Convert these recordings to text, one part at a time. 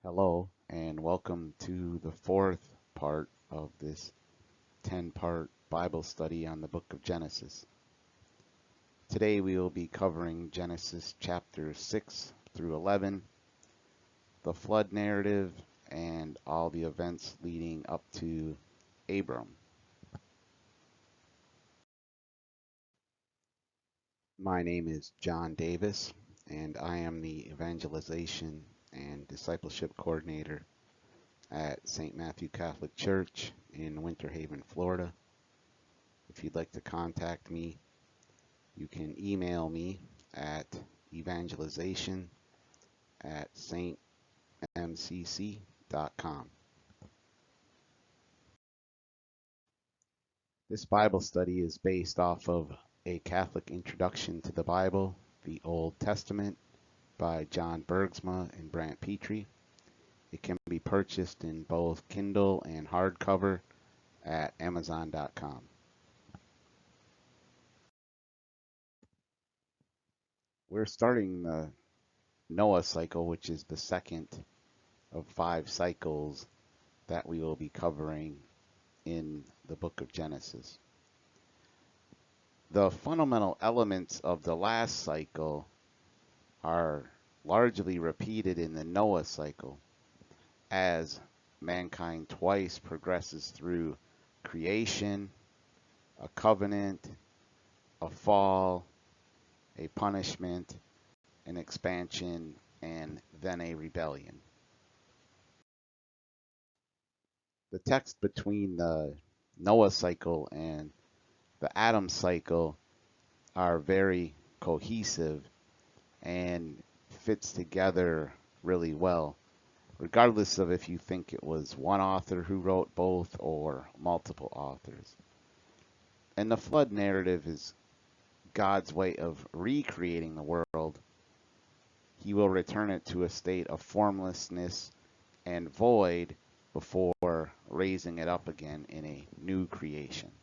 Hello, and welcome to the fourth part of this 10-part Bible study on the book of Genesis. Today we will be covering Genesis chapters 6 through 11, the flood narrative, and all the events leading up to Abram. My name is John Davis, and I am the Evangelization and Discipleship Coordinator at St. Matthew Catholic Church in Winter Haven, Florida. If you'd like to contact me, you can email me at evangelization@stmcc.com. This Bible study is based off of A Catholic Introduction to the Bible, the Old Testament, by John Bergsma and Brant Petrie. It can be purchased in both Kindle and hardcover at amazon.com. We're starting the Noah cycle, which is the second of 5 cycles that we will be covering in the book of Genesis. The fundamental elements of the last cycle are largely repeated in the Noah cycle as mankind twice progresses through creation, a covenant, a fall, a punishment, an expansion, and then a rebellion. The text between the Noah cycle and the Adam cycle are very cohesive and fits together really well, regardless of if you think it was one author who wrote both or multiple authors. And the flood narrative is God's way of recreating the world. He will return it to a state of formlessness and void before raising it up again in a new creation.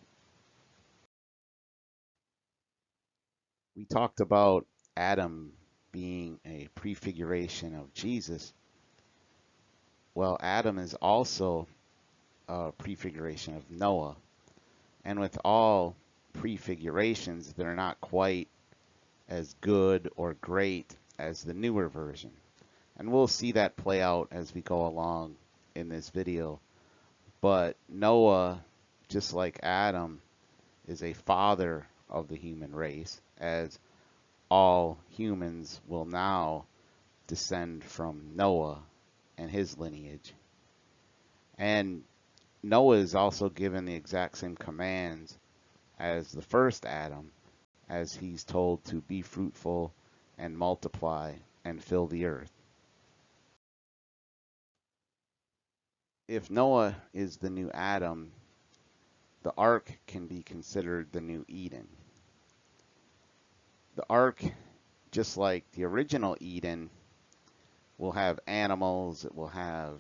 We talked about Adam being a prefiguration of Jesus. Well, Adam is also a prefiguration of Noah. And with all prefigurations, they're not quite as good or great as the newer version. And we'll see that play out as we go along in this video. But Noah, just like Adam, is a father of the human race, as all humans will now descend from Noah and his lineage. And Noah is also given the exact same commands as the first Adam, as he's told to be fruitful and multiply and fill the earth. If Noah is the new Adam, the ark can be considered the new Eden. The ark, just like the original Eden, will have animals, it will have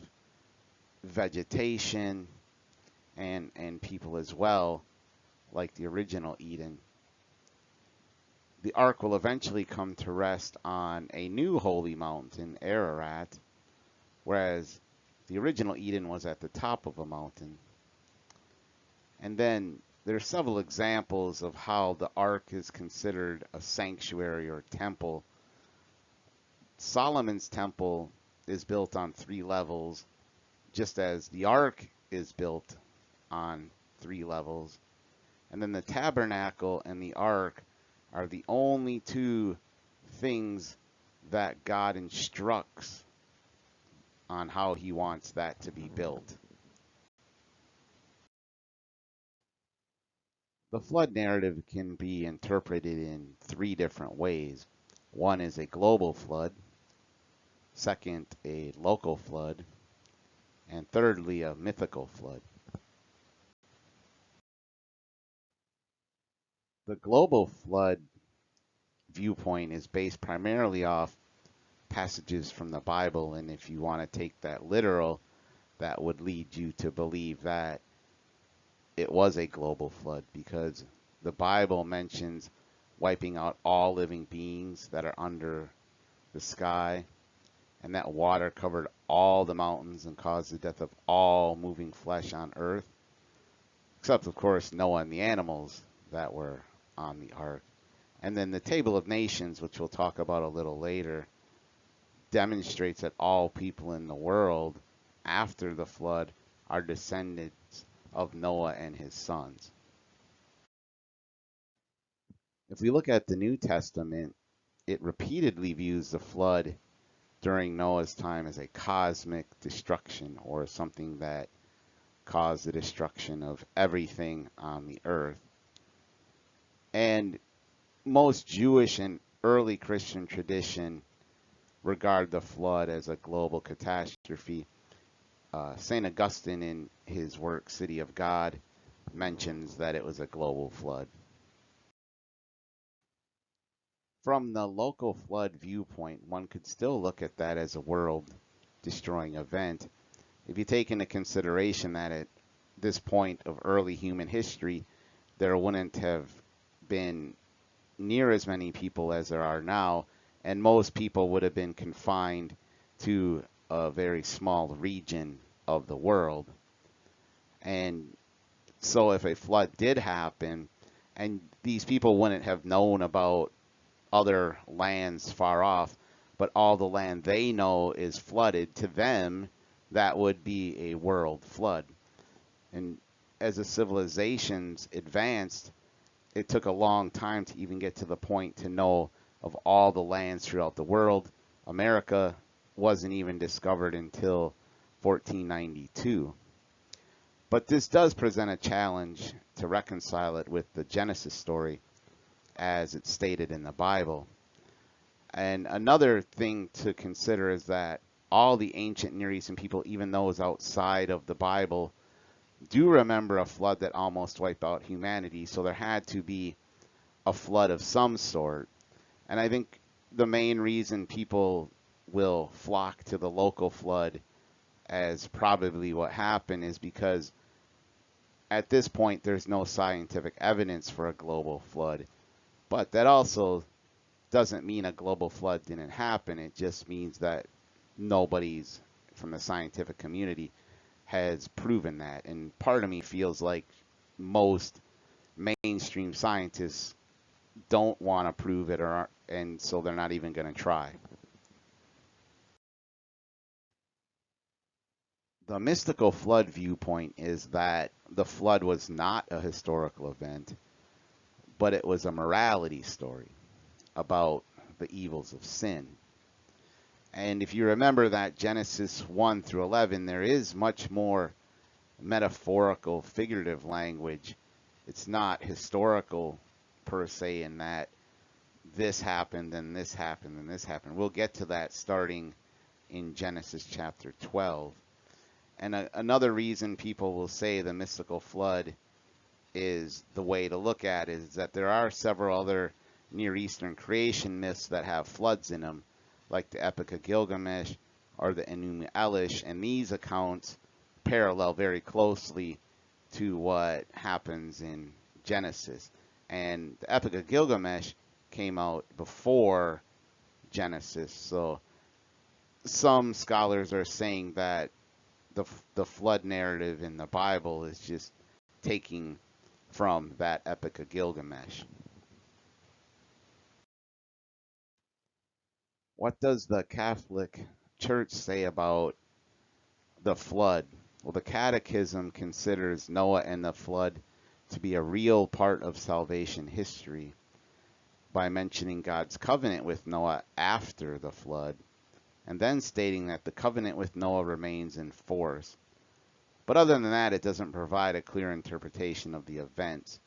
vegetation, and people as well, like the original Eden. The ark will eventually come to rest on a new holy mountain, Ararat, whereas the original Eden was at the top of a mountain. And then there are several examples of how the ark is considered a sanctuary or temple. Solomon's temple is built on 3 levels, just as the ark is built on 3 levels. And then the tabernacle and the ark are the only 2 things that God instructs on how he wants that to be built. The flood narrative can be interpreted in 3 different ways. One is a global flood, second, a local flood, and thirdly, a mythical flood. The global flood viewpoint is based primarily off passages from the Bible, and if you want to take that literal, that would lead you to believe that it was a global flood, because the Bible mentions wiping out all living beings that are under the sky, and that water covered all the mountains and caused the death of all moving flesh on earth, except, of course, Noah and the animals that were on the ark. And then the Table of Nations, which we'll talk about a little later, demonstrates that all people in the world after the flood are descendants of Noah and his sons. If we look at the New Testament, it repeatedly views the flood during Noah's time as a cosmic destruction, or something that caused the destruction of everything on the earth. And most Jewish and early Christian tradition regard the flood as a global catastrophe. St. Augustine, in his work City of God, mentions that it was a global flood. From the local flood viewpoint, one could still look at that as a world-destroying event. If you take into consideration that at this point of early human history, there wouldn't have been near as many people as there are now, and most people would have been confined to a very small region of the world. And so if a flood did happen, and these people wouldn't have known about other lands far off, but all the land they know is flooded, to them that would be a world flood. And as the civilizations advanced, it took a long time to even get to the point to know of all the lands throughout the world. America wasn't even discovered until 1492. But this does present a challenge to reconcile it with the Genesis story as it's stated in the Bible. And another thing to consider is that all the ancient Near Eastern people, even those outside of the Bible, do remember a flood that almost wiped out humanity. So there had to be a flood of some sort. And I think the main reason people will flock to the local flood as probably what happened is because at this point there's no scientific evidence for a global flood. But that also doesn't mean a global flood didn't happen. It just means that nobody's from the scientific community has proven that. And part of me feels like most mainstream scientists don't want to prove it, and so they're not even going to try. The mystical flood viewpoint is that the flood was not a historical event, but it was a morality story about the evils of sin. And if you remember that Genesis 1 through 11, there is much more metaphorical, figurative language. It's not historical per se in that this happened and this happened and this happened. We'll get to that starting in Genesis chapter 12. And another reason people will say the mystical flood is the way to look at it is that there are several other Near Eastern creation myths that have floods in them, like the Epic of Gilgamesh or the Enuma Elish, and these accounts parallel very closely to what happens in Genesis. And the Epic of Gilgamesh came out before Genesis, so some scholars are saying that the flood narrative in the Bible is just taking from that Epic of Gilgamesh. What does the Catholic Church say about the flood? Well, the Catechism considers Noah and the flood to be a real part of salvation history by mentioning God's covenant with Noah after the flood, and then stating that the covenant with Noah remains in force. But other than that, it doesn't provide a clear interpretation of the events.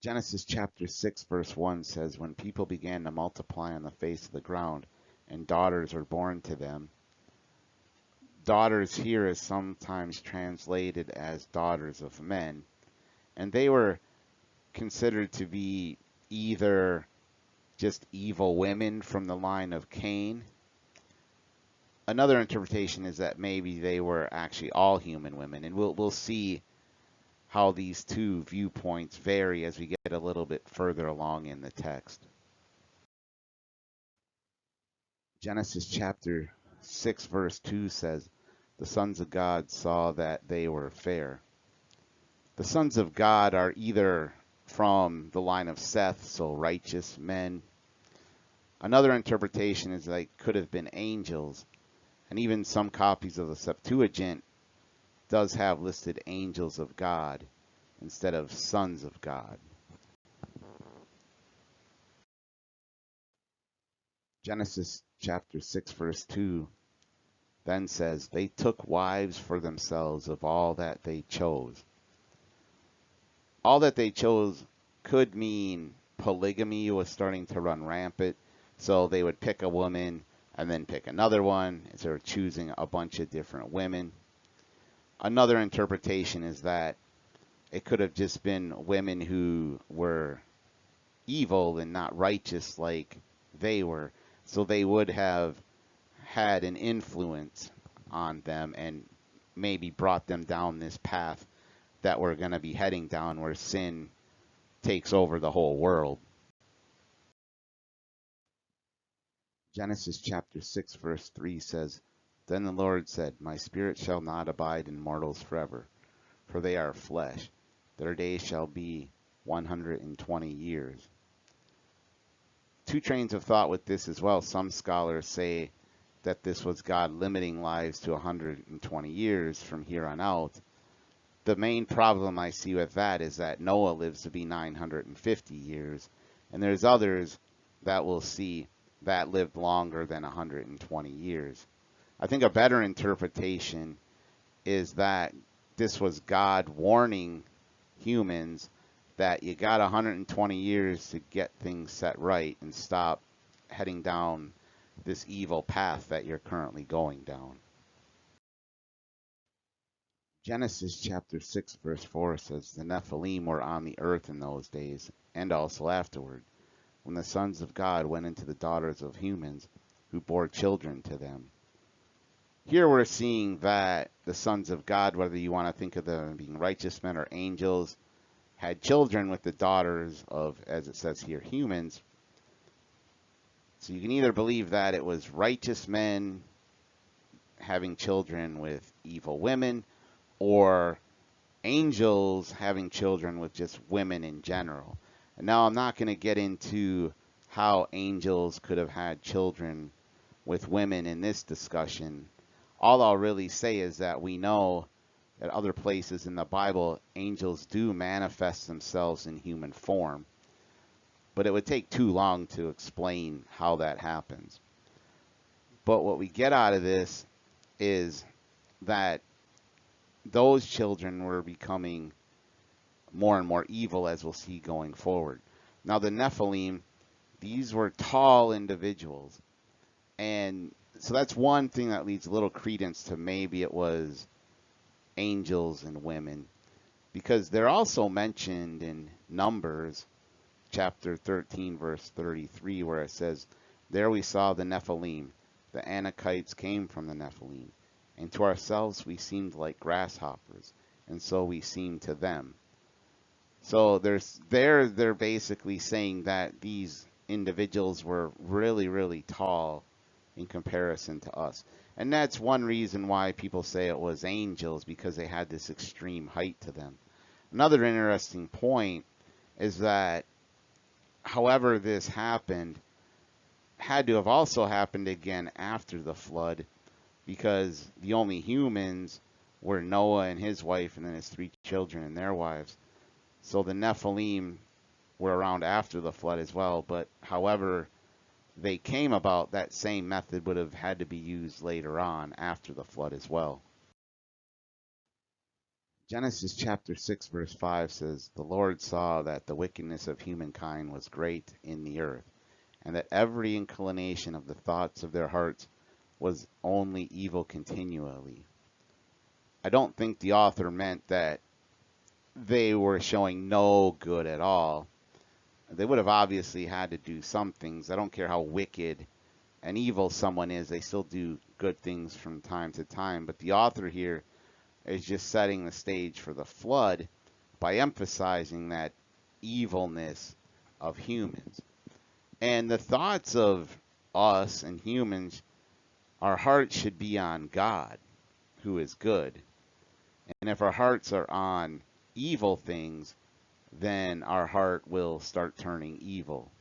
Genesis chapter 6 verse 1 says, "When people began to multiply on the face of the ground, and daughters were born to them." Daughters here is sometimes translated as daughters of men, and they were considered to be either just evil women from the line of Cain. Another interpretation is that maybe they were actually all human women, and we'll see how these two viewpoints vary as we get a little bit further along in the text. Genesis chapter 6 verse 2 says, the sons of God saw that they were fair. The sons of God are either from the line of Seth, so righteous men. Another interpretation is they could have been angels, and even some copies of the Septuagint does have listed angels of God instead of sons of God. Genesis chapter 6 verse 2 then says, they took wives for themselves of all that they chose. All that they chose could mean polygamy was starting to run rampant, so they would pick a woman and then pick another one, so they're choosing a bunch of different women. Another interpretation is that it could have just been women who were evil and not righteous like they were, so they would have had an influence on them and maybe brought them down this path that we're going to be heading down, where sin takes over the whole world. Genesis chapter 6 verse 3 says, then the Lord said, my spirit shall not abide in mortals forever, for they are flesh. Their days shall be 120 years. Two trains of thought with this as well. Some scholars say that this was God limiting lives to 120 years from here on out. The main problem I see with that is that Noah lives to be 950 years, and there's others that will see that lived longer than 120 years. I think a better interpretation is that this was God warning humans that you got 120 years to get things set right and stop heading down this evil path that you're currently going down. Genesis chapter 6 verse 4 says, the Nephilim were on the earth in those days, and also afterward, when the sons of God went into the daughters of humans, who bore children to them. Here we're seeing that the sons of God, whether you want to think of them being righteous men or angels, had children with the daughters of, as it says here, humans. So you can either believe that it was righteous men having children with evil women, or angels having children with just women in general. And now I'm not going to get into how angels could have had children with women in this discussion. All I'll really say is that we know that other places in the Bible, angels do manifest themselves in human form. But it would take too long to explain how that happens. But what we get out of this is that those children were becoming more and more evil, as we'll see going forward. Now the Nephilim, these were tall individuals, and so that's one thing that leads a little credence to maybe it was angels and women, because they're also mentioned in Numbers chapter 13 verse 33, where it says, there we saw the Nephilim, the Anakites came from the Nephilim, and to ourselves we seemed like grasshoppers, and so we seemed to them. So they're basically saying that these individuals were really, really tall in comparison to us. And that's one reason why people say it was angels, because they had this extreme height to them. Another interesting point is that however this happened, had to have also happened again after the flood, because the only humans were Noah and his wife, and then his 3 children and their wives. So the Nephilim were around after the flood as well, but however they came about, that same method would have had to be used later on after the flood as well. Genesis chapter 6 verse 5 says, the Lord saw that the wickedness of humankind was great in the earth, and that every inclination of the thoughts of their hearts was only evil continually. I don't think the author meant that they were showing no good at all. They would have obviously had to do some things. I don't care how wicked and evil someone is, they still do good things from time to time. But the author here is just setting the stage for the flood by emphasizing that evilness of humans. And the thoughts of us and humans, our hearts should be on God, who is good. And if our hearts are on evil things, then our heart will start turning evil.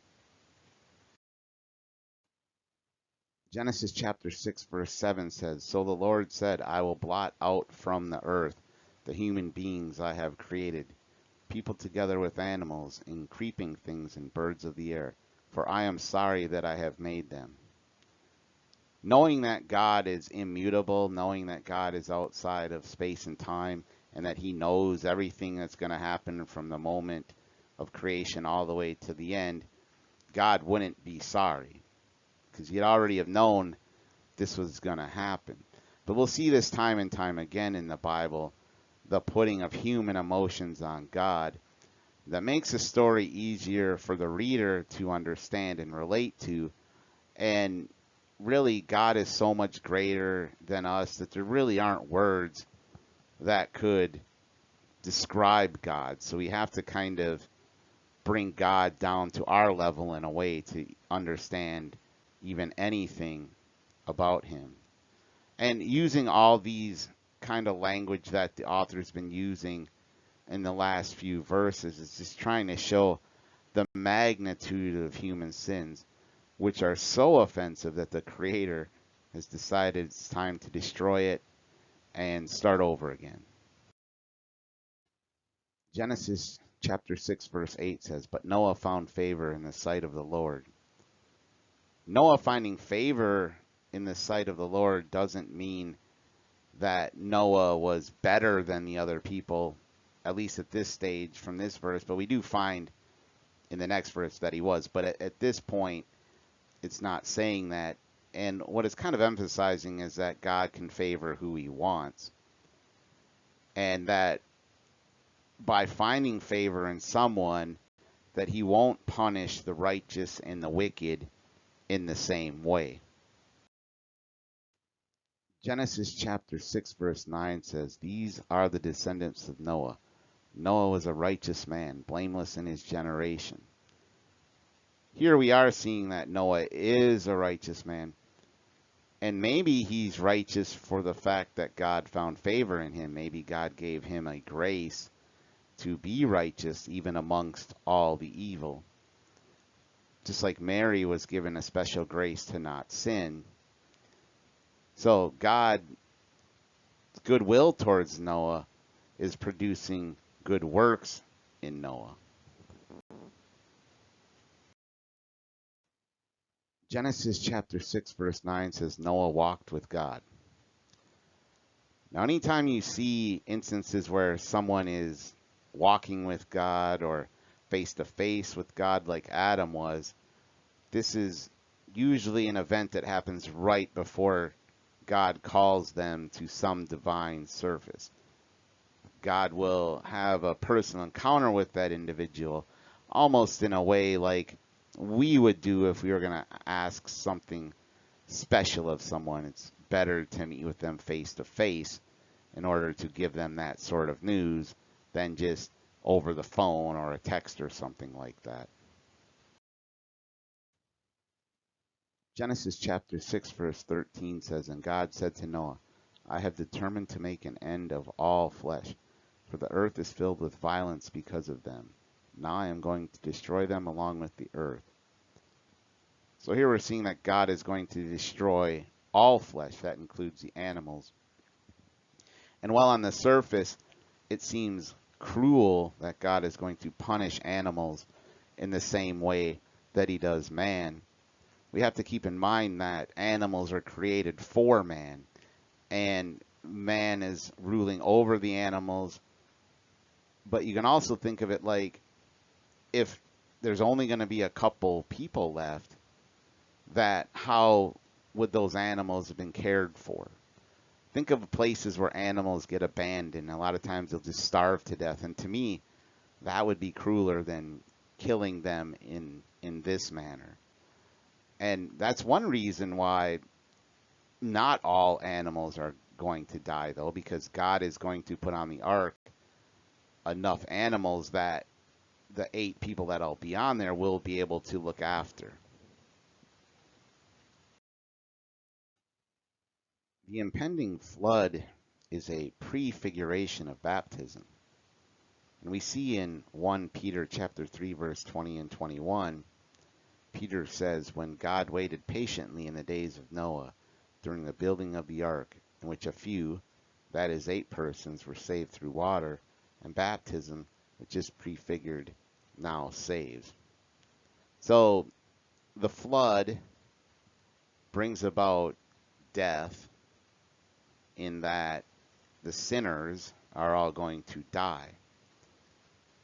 Genesis chapter 6 verse 7 says, "So the Lord said, I will blot out from the earth the human beings I have created, people together with animals, and creeping things and birds of the air, for I am sorry that I have made them." Knowing that God is immutable, knowing that God is outside of space and time, and that he knows everything that's going to happen from the moment of creation all the way to the end, God wouldn't be sorry, because he'd already have known this was going to happen. But we'll see this time and time again in the Bible, the putting of human emotions on God, that makes the story easier for the reader to understand and relate to. And really, God is so much greater than us that there really aren't words that could describe God. So we have to kind of bring God down to our level in a way to understand even anything about him. And using all these kind of language that the author's been using in the last few verses is just trying to show the magnitude of human sins, which are so offensive that the Creator has decided it's time to destroy it and start over again. Genesis chapter 6 verse 8 says, "But Noah found favor in the sight of the Lord." Noah finding favor in the sight of the Lord doesn't mean that Noah was better than the other people, at least at this stage from this verse, but we do find in the next verse that he was. But at this point, it's not saying that. And what it's kind of emphasizing is that God can favor who he wants. And that by finding favor in someone, that he won't punish the righteous and the wicked in the same way. Genesis chapter 6 verse 9 says, "These are the descendants of Noah. Noah was a righteous man, blameless in his generation." Here we are seeing that Noah is a righteous man. And maybe he's righteous for the fact that God found favor in him. Maybe God gave him a grace to be righteous even amongst all the evil. Just like Mary was given a special grace to not sin. So God's goodwill towards Noah is producing good works in Noah. Genesis chapter 6 verse 9 says, "Noah walked with God." Now anytime you see instances where someone is walking with God or face to face with God like Adam was, this is usually an event that happens right before God calls them to some divine service. God will have a personal encounter with that individual, almost in a way like we would do if we were going to ask something special of someone. It's better to meet with them face to face in order to give them that sort of news than just over the phone or a text or something like that. Genesis chapter 6 verse 13 says, "And God said to Noah, I have determined to make an end of all flesh, for the earth is filled with violence because of them. Now I am going to destroy them along with the earth." So here we're seeing that God is going to destroy all flesh. That includes the animals. And while on the surface it seems cruel that God is going to punish animals in the same way that he does man, we have to keep in mind that animals are created for man, and man is ruling over the animals. But you can also think of it like, if there's only going to be a couple people left, that how would those animals have been cared for? Think of places where animals get abandoned. A lot of times they'll just starve to death. And to me, that would be crueler than killing them in this manner. And that's one reason why not all animals are going to die, though, because God is going to put on the ark enough animals that the 8 people that'll be on there will be able to look after. The impending flood is a prefiguration of baptism. And we see in 1 Peter chapter 3 verse 20 and 21, Peter says, when God waited patiently in the days of Noah during the building of the ark, in which a few, that is 8 persons, were saved through water, and baptism, which is prefigured, now saves. So the flood brings about death in that the sinners are all going to die.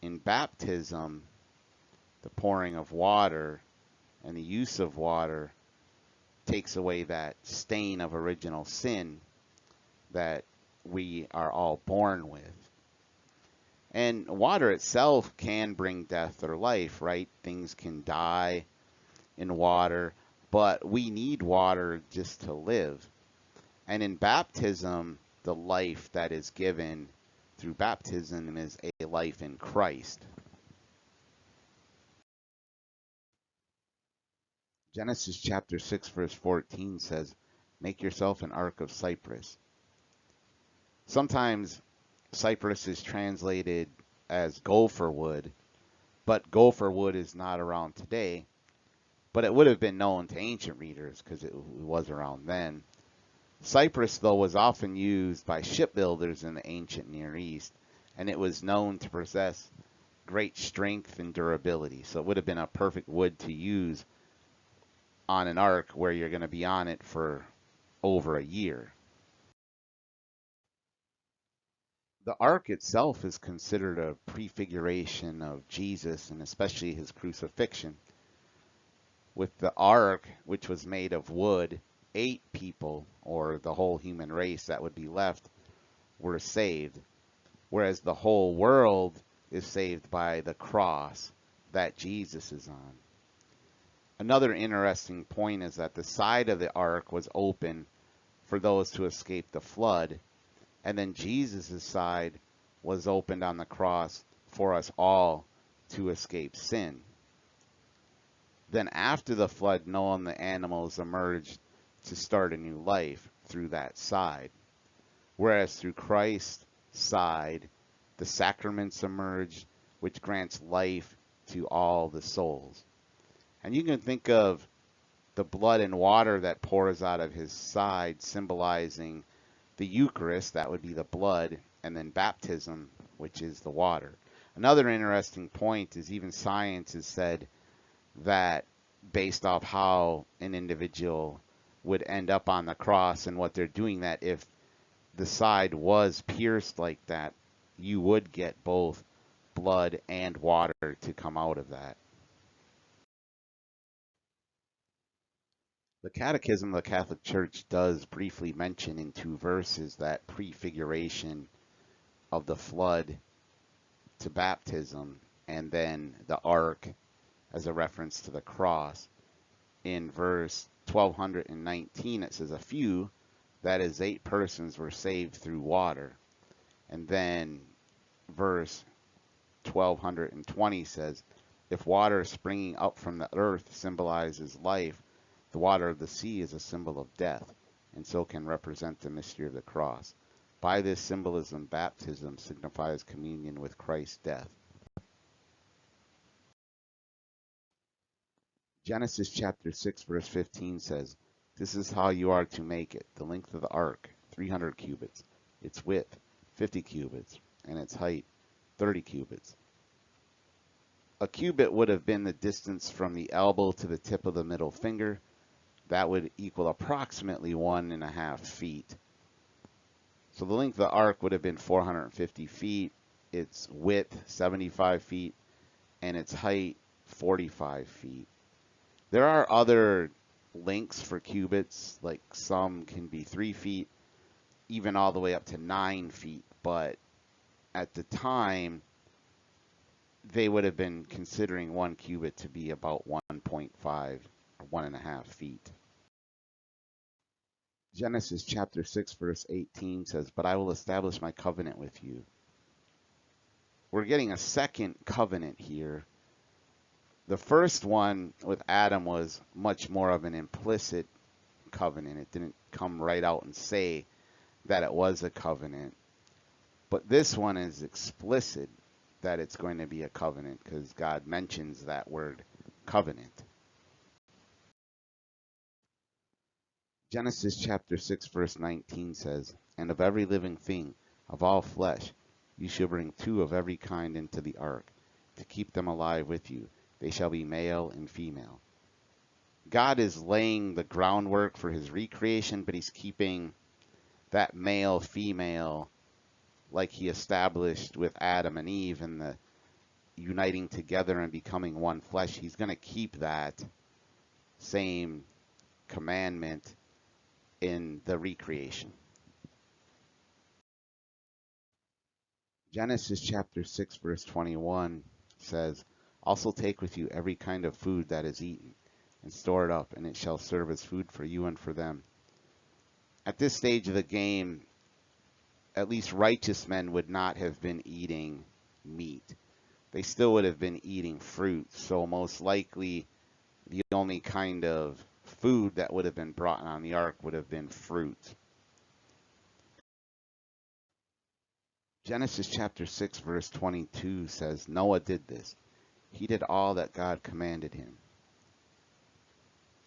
In baptism, the pouring of water and the use of water takes away that stain of original sin that we are all born with. And water itself can bring death or life, right? Things can die in water, but we need water just to live. And in baptism, the life that is given through baptism is a life in Christ. Genesis chapter 6 verse 14 says, make yourself an ark of cypress. Sometimes cypress is translated as gopher wood, but gopher wood is not around today. But it would have been known to ancient readers because it was around then. Cypress, though, was often used by shipbuilders in the ancient Near East, and it was known to possess great strength and durability. So it would have been a perfect wood to use on an ark where you're going to be on it for over a year. The ark itself is considered a prefiguration of Jesus and especially his crucifixion. With the ark, which was made of wood, 8 people, or the whole human race that would be left, were saved, whereas the whole world is saved by the cross that Jesus is on. Another interesting point is that the side of the ark was open for those to escape the flood, and then Jesus' side was opened on the cross for us all to escape sin. Then after the flood, Noah and the animals emerged to start a new life through that side. Whereas through Christ's side, the sacraments emerged, which grants life to all the souls. And you can think of the blood and water that pours out of his side symbolizing the Eucharist, that would be the blood, and then baptism, which is the water. Another interesting point is even science has said that based off how an individual would end up on the cross and what they're doing, that if the side was pierced like that, you would get both blood and water to come out of that. The Catechism of the Catholic Church does briefly mention in 2 verses that prefiguration of the flood to baptism and then the ark as a reference to the cross. In verse 1219 it says, a few, that is 8 persons, were saved through water. And then verse 1220 says, if water springing up from the earth symbolizes life, the water of the sea is a symbol of death, and so can represent the mystery of the cross. By this symbolism, baptism signifies communion with Christ's death. Genesis chapter 6 verse 15 says, this is how you are to make it. The length of the ark, 300 cubits, its width, 50 cubits, and its height, 30 cubits. A cubit would have been the distance from the elbow to the tip of the middle finger. That would equal approximately 1.5 feet. So the length of the ark would have been 450 feet, its width 75 feet, and its height 45 feet. There are other lengths for cubits, like some can be 3 feet, even all the way up to 9 feet, but at the time they would have been considering 1 cubit to be about 1.5 or 1.5 feet. Genesis chapter 6 verse 18 says, but I will establish my covenant with you. We're getting a second covenant here. The first one with Adam was much more of an implicit covenant. It didn't come right out and say that it was a covenant. But this one is explicit that it's going to be a covenant because God mentions that word covenant. Genesis chapter 6 verse 19 says, "And of every living thing, of all flesh, you shall bring two of every kind into the ark, to keep them alive with you. They shall be male and female." God is laying the groundwork for his recreation, but he's keeping that male, female, like he established with Adam and Eve and the uniting together and becoming one flesh. He's going to keep that same commandment in the recreation. Genesis chapter 6 verse 21 says, "Also take with you every kind of food that is eaten, and store it up, and it shall serve as food for you and for them." At this stage of the game, at least righteous men would not have been eating meat. They still would have been eating fruit. So most likely the only kind of food that would have been brought on the ark would have been fruit. Genesis chapter 6 verse 22 says, "Noah did this. He did all that God commanded him."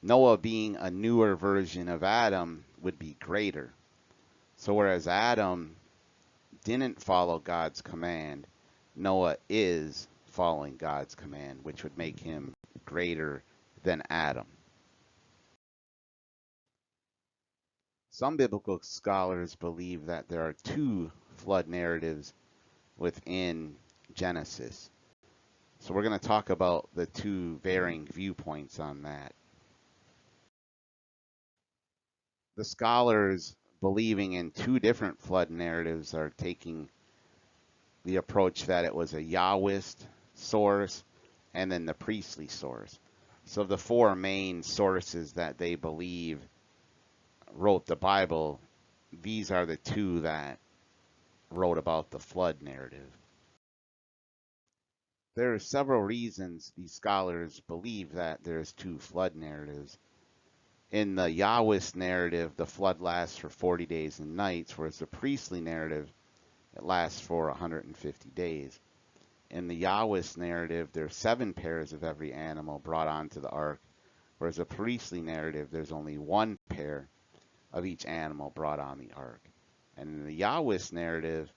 Noah, being a newer version of Adam, would be greater. So whereas Adam didn't follow God's command, Noah is following God's command, which would make him greater than Adam. Some biblical scholars believe that there are two flood narratives within Genesis. So we're going to talk about the two varying viewpoints on that. The scholars believing in two different flood narratives are taking the approach that it was a Yahwist source and then the priestly source. So the four main sources that they believe wrote the Bible, these are the two that wrote about the flood narrative. There are several reasons these scholars believe that there's two flood narratives. In the Yahwist narrative, the flood lasts for 40 days and nights, whereas the priestly narrative, it lasts for 150 days. In the Yahwist narrative, there's 7 pairs of every animal brought onto the ark, whereas the priestly narrative, there's only 1 pair of each animal brought on the ark. And in the Yahwist narrative,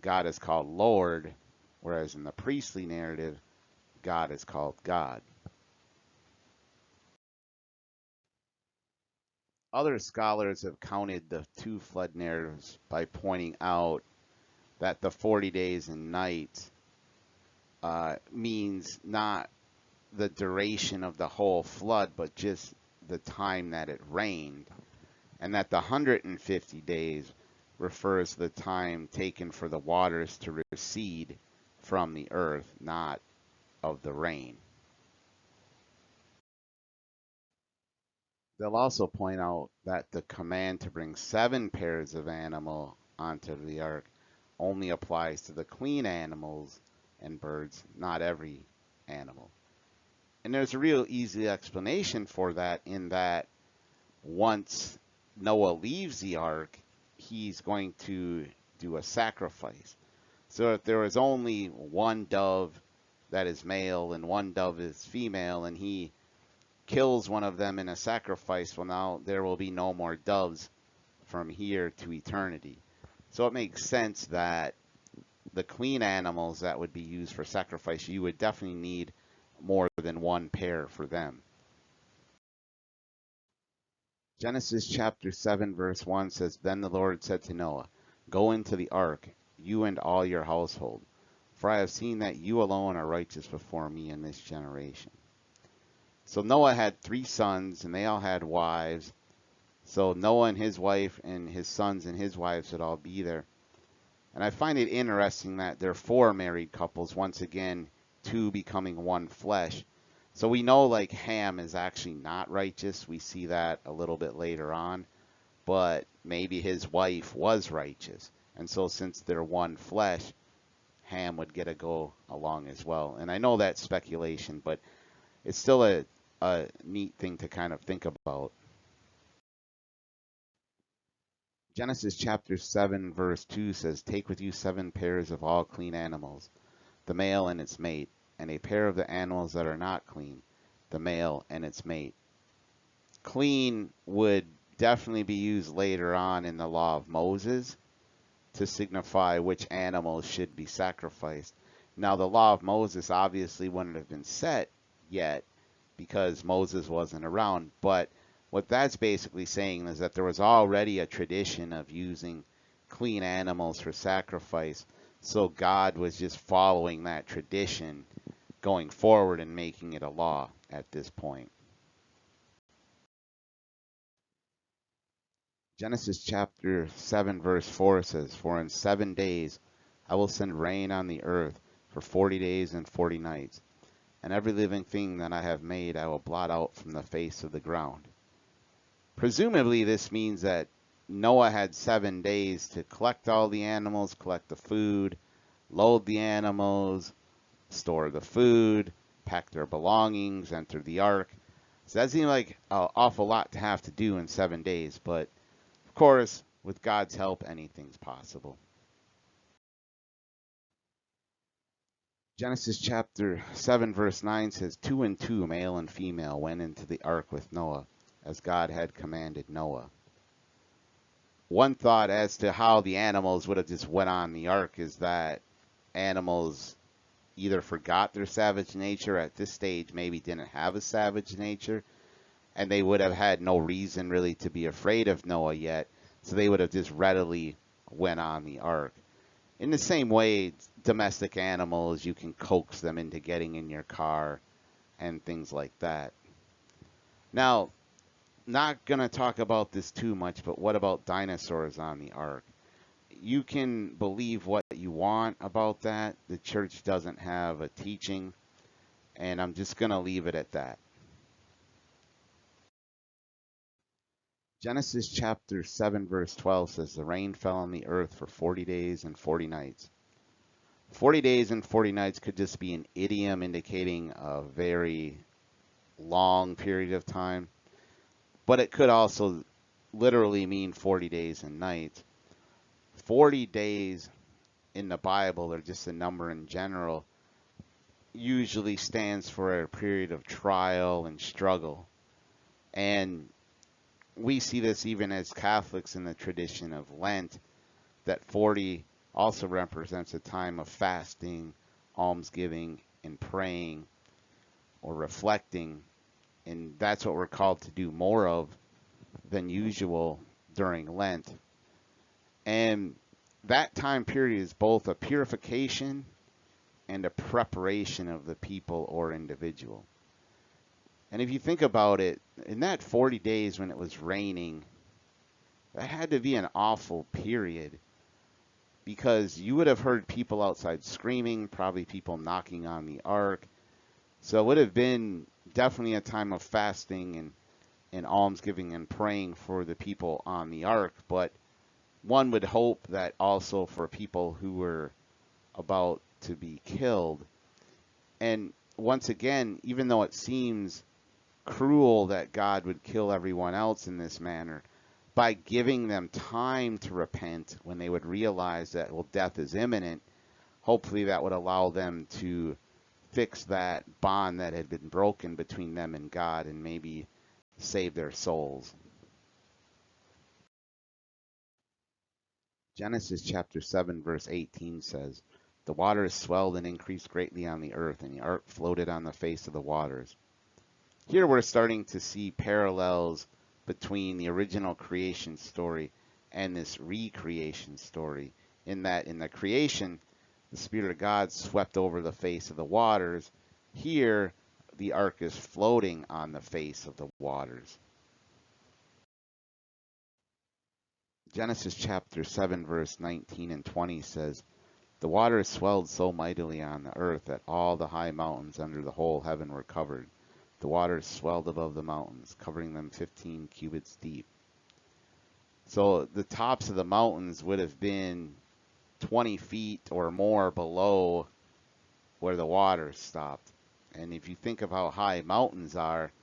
God is called Lord, whereas in the priestly narrative, God is called God. Other scholars have counted the two flood narratives by pointing out that the 40 days and nights means not the duration of the whole flood, but just the time that it rained, and that the 150 days refers to the time taken for the waters to recede from the earth, not of the rain. They'll also point out that the command to bring 7 pairs of animal onto the ark only applies to the clean animals and birds, not every animal. And there's a real easy explanation for that, in that once Noah leaves the ark, he's going to do a sacrifice. So if there was only one dove that is male and one dove is female, and he kills one of them in a sacrifice, well, now there will be no more doves from here to eternity. So it makes sense that the clean animals that would be used for sacrifice, you would definitely need more than 1 pair for them. Genesis chapter 7 verse 1 says, "Then the Lord said to Noah, Go into the ark, you and all your household, for I have seen that you alone are righteous before me in this generation." So Noah had 3 sons, and they all had wives. So Noah and his wife and his sons and his wives would all be there. And I find it interesting that they're 4 married couples, once again, 2 becoming one flesh. So we know like Ham is actually not righteous. We see that a little bit later on. But maybe his wife was righteous. And so since they're one flesh, Ham would get to go along as well. And I know that's speculation, but it's still a neat thing to kind of think about. Genesis chapter 7 verse 2 says, "Take with you 7 pairs of all clean animals, the male and its mate, and a pair of the animals that are not clean, the male and its mate." Clean would definitely be used later on in the law of Moses to signify which animals should be sacrificed. Now, the law of Moses obviously wouldn't have been set yet because Moses wasn't around, but what that's basically saying is that there was already a tradition of using clean animals for sacrifice, so God was just following that tradition going forward and making it a law at this point. Genesis chapter 7 verse 4 says, "For in 7 days I will send rain on the earth for 40 days and 40 nights, and every living thing that I have made I will blot out from the face of the ground." Presumably this means that Noah had 7 days to collect all the animals, collect the food, load the animals, store the food, pack their belongings, enter the ark. So that seems like an awful lot to have to do in 7 days, but of course, with God's help, anything's possible. Genesis chapter 7 verse 9 says, "Two and two, male and female, went into the ark with Noah, as God had commanded Noah." One thought as to how the animals would have just went on the ark is that animals either forgot their savage nature at this stage, maybe didn't have a savage nature, and they would have had no reason really to be afraid of Noah yet, so they would have just readily went on the ark. In the same way, domestic animals, you can coax them into getting in your car and things like that. Now, not going to talk about this too much, but what about dinosaurs on the ark? You can believe what you want about that. The church doesn't have a teaching, and I'm just going to leave it at that. Genesis chapter 7 verse 12 says, "The rain fell on the earth for 40 days and 40 nights." 40 days and 40 nights could just be an idiom indicating a very long period of time, but it could also literally mean 40 days and nights. 40 days in the Bible, or just a number in general, usually stands for a period of trial and struggle. And we see this even as Catholics in the tradition of Lent, that 40 also represents a time of fasting, almsgiving, and praying or reflecting. And that's what we're called to do more of than usual during Lent. And that time period is both a purification and a preparation of the people or individual. And if you think about it, in that 40 days when it was raining, that had to be an awful period, because you would have heard people outside screaming, probably people knocking on the ark. So it would have been definitely a time of fasting and almsgiving and praying for the people on the ark. But one would hope that also for people who were about to be killed. And once again, even though it seems cruel that God would kill everyone else in this manner, by giving them time to repent when they would realize that, well, death is imminent, hopefully that would allow them to fix that bond that had been broken between them and God and maybe save their souls. Genesis chapter 7 verse 18 says, "The waters swelled and increased greatly on the earth, and the ark floated on the face of the waters." Here we're starting to see parallels between the original creation story and this recreation story, in that in the creation, the Spirit of God swept over the face of the waters. Here, the ark is floating on the face of the waters. Genesis chapter 7 verse 19 and 20 says, "The waters swelled so mightily on the earth that all the high mountains under the whole heaven were covered. The waters swelled above the mountains, covering them 15 cubits deep." So the tops of the mountains would have been 20 feet or more below where the water stopped. And if you think of how high mountains are,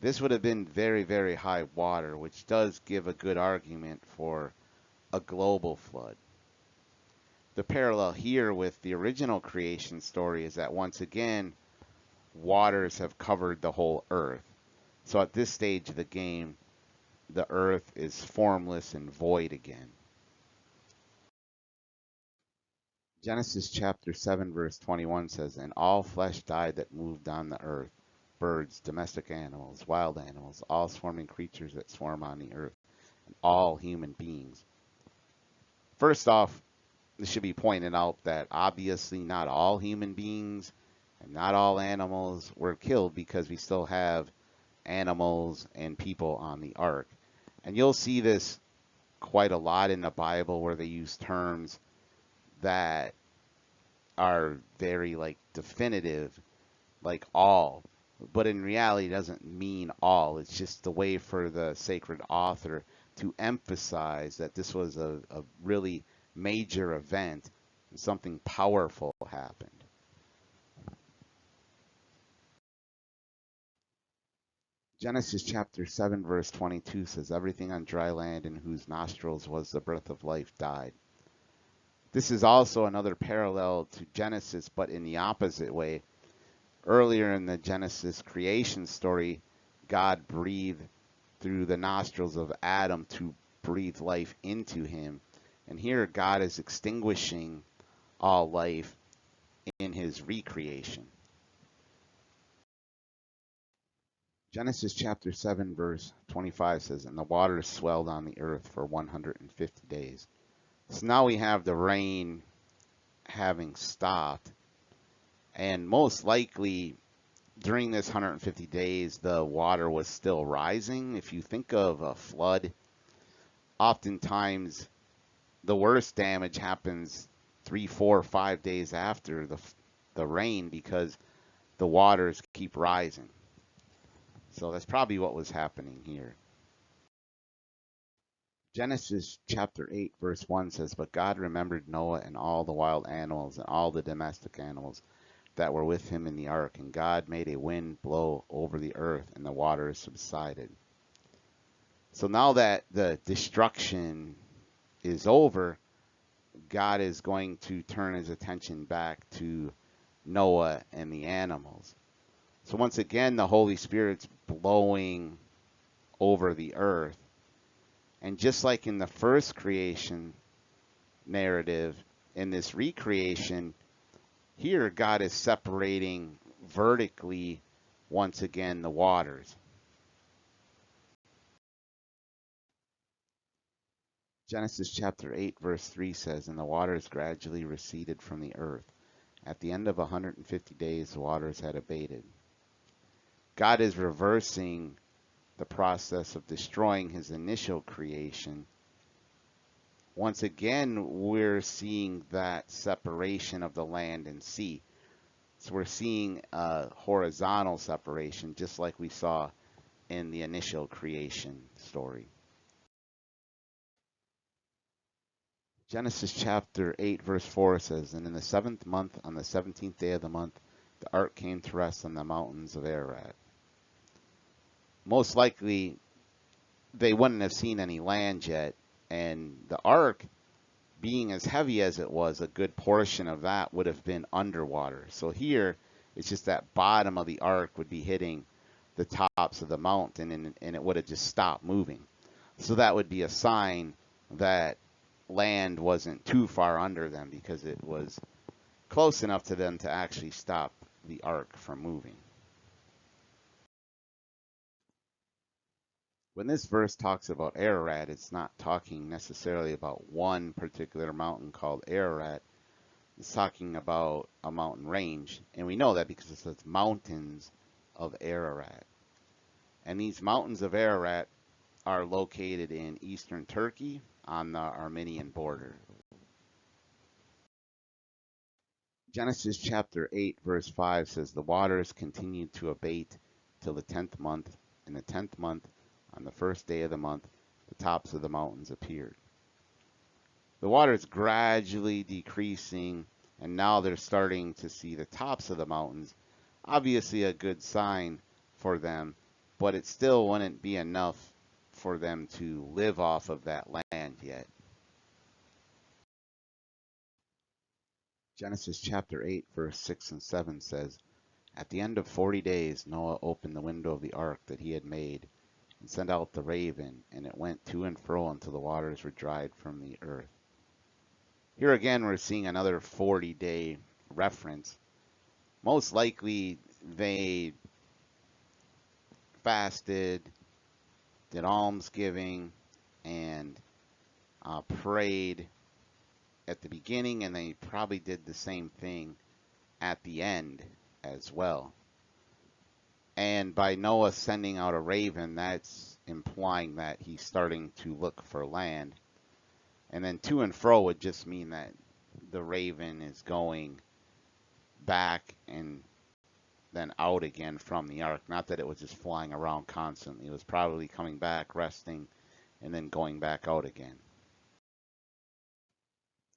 this would have been very, very high water, which does give a good argument for a global flood. The parallel here with the original creation story is that once again, waters have covered the whole earth. So at this stage of the game, the earth is formless and void again. Genesis chapter 7 verse 21 says, "And all flesh died that moved on the earth, birds, domestic animals, wild animals, all swarming creatures that swarm on the earth, and all human beings." First off, it should be pointed out that obviously not all human beings and not all animals were killed, because we still have animals and people on the ark. And you'll see this quite a lot in the Bible where they use terms that are very like definitive, like all. But in reality, it doesn't mean all. It's just the way for the sacred author to emphasize that this was a really major event and something powerful happened. Genesis chapter 7 verse 22 says, "Everything on dry land in whose nostrils was the breath of life died." This is also another parallel to Genesis, but in the opposite way. Earlier in the Genesis creation story, God breathed through the nostrils of Adam to breathe life into him. And here God is extinguishing all life in his recreation. Genesis chapter 7 verse 25 says, "And the waters swelled on the earth for 150 days. So now we have the rain having stopped, and most likely during this 150 days the water was still rising. If you think of a flood, oftentimes the worst damage happens 3, 4, 5 days after the rain, because the waters keep rising. So that's probably what was happening here. Genesis chapter 8 verse 1 says, "But God remembered Noah and all the wild animals and all the domestic animals that were with him in the ark, and God made a wind blow over the earth, and the waters subsided." So now that the destruction is over, God is going to turn his attention back to Noah and the animals. So once again, the Holy Spirit's blowing over the earth. And just like in the first creation narrative, in this recreation, here God is separating vertically once again the waters. Genesis chapter 8 verse 3 says, "And the waters gradually receded from the earth. At the end of 150 days, the waters had abated." God is reversing the process of destroying his initial creation. Once again, we're seeing that separation of the land and sea. So we're seeing a horizontal separation, just like we saw in the initial creation story. Genesis chapter 8 verse 4 says, "And in the 7th month, on the 17th day of the month, the ark came to rest on the mountains of Ararat." Most likely, they wouldn't have seen any land yet, and the ark, being as heavy as it was, a good portion of that would have been underwater. So here, it's just that bottom of the ark would be hitting the tops of the mountain, and it would have just stopped moving. So that would be a sign that land wasn't too far under them, because it was close enough to them to actually stop the ark from moving. When this verse talks about Ararat, it's not talking necessarily about one particular mountain called Ararat. It's talking about a mountain range, and we know that because it says mountains of Ararat. And these mountains of Ararat are located in eastern Turkey on the Armenian border. Genesis chapter 8 verse 5 says, "The waters continued to abate till the 10th month. In the 10th month, on the first day of the month, the tops of the mountains appeared." The water is gradually decreasing, and now they're starting to see the tops of the mountains. Obviously a good sign for them, but it still wouldn't be enough for them to live off of that land yet. Genesis chapter 8, verse 6 and 7 says, At the end of 40 days, Noah opened the window of the ark that he had made and sent out the raven, and it went to and fro until the waters were dried from the earth. Here again, we're seeing another 40-day reference. Most likely, they fasted, did almsgiving, and prayed at the beginning, and they probably did the same thing at the end as well. And by Noah sending out a raven, that's implying that he's starting to look for land. And then to and fro would just mean that the raven is going back and then out again from the ark. Not that it was just flying around constantly. It was probably coming back, resting, and then going back out again.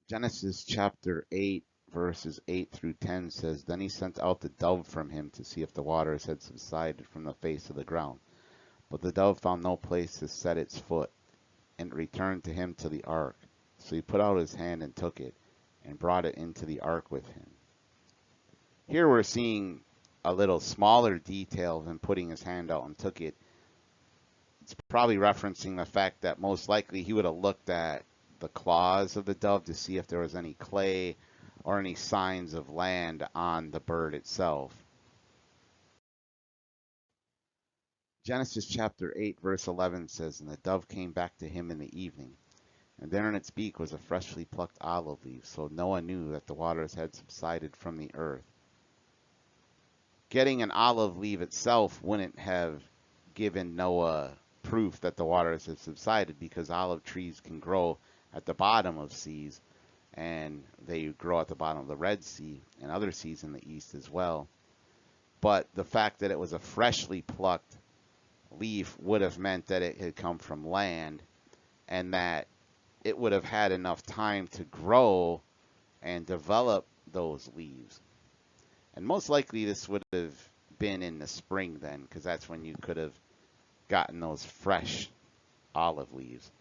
Genesis chapter 8, verses 8 through 10 says, Then he sent out the dove from him to see if the waters had subsided from the face of the ground. But the dove found no place to set its foot, and returned to him to the ark. So he put out his hand and took it, and brought it into the ark with him. Here we're seeing a little smaller detail than putting his hand out and took it. It's probably referencing the fact that most likely he would have looked at the claws of the dove to see if there was any clay or any signs of land on the bird itself. Genesis chapter 8, verse 11 says, And the dove came back to him in the evening, and there in its beak was a freshly plucked olive leaf. So Noah knew that the waters had subsided from the earth. Getting an olive leaf itself wouldn't have given Noah proof that the waters had subsided, because olive trees can grow at the bottom of seas, and they grow at the bottom of the Red Sea and other seas in the east as well. But the fact that it was a freshly plucked leaf would have meant that it had come from land, and that it would have had enough time to grow and develop those leaves. And most likely this would have been in the spring then, because that's when you could have gotten those fresh olive leaves.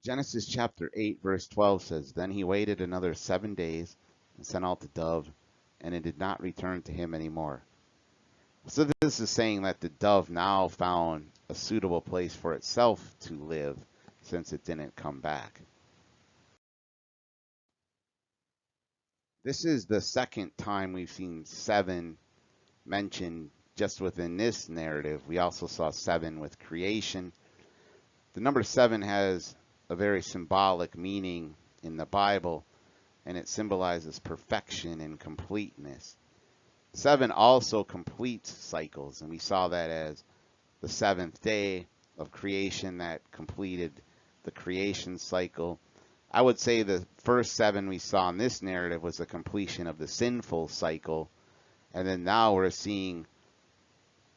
Genesis chapter 8, verse 12 says, Then he waited another 7 days and sent out the dove, and it did not return to him anymore. So this is saying that the dove now found a suitable place for itself to live, since it didn't come back. This is the second time we've seen 7 mentioned just within this narrative. We also saw 7 with creation. The number 7 has a very symbolic meaning in the Bible, and it symbolizes perfection and completeness. 7 also completes cycles, and we saw that as the 7th day of creation that completed the creation cycle. I would say the first 7 we saw in this narrative was the completion of the sinful cycle, and then now we're seeing,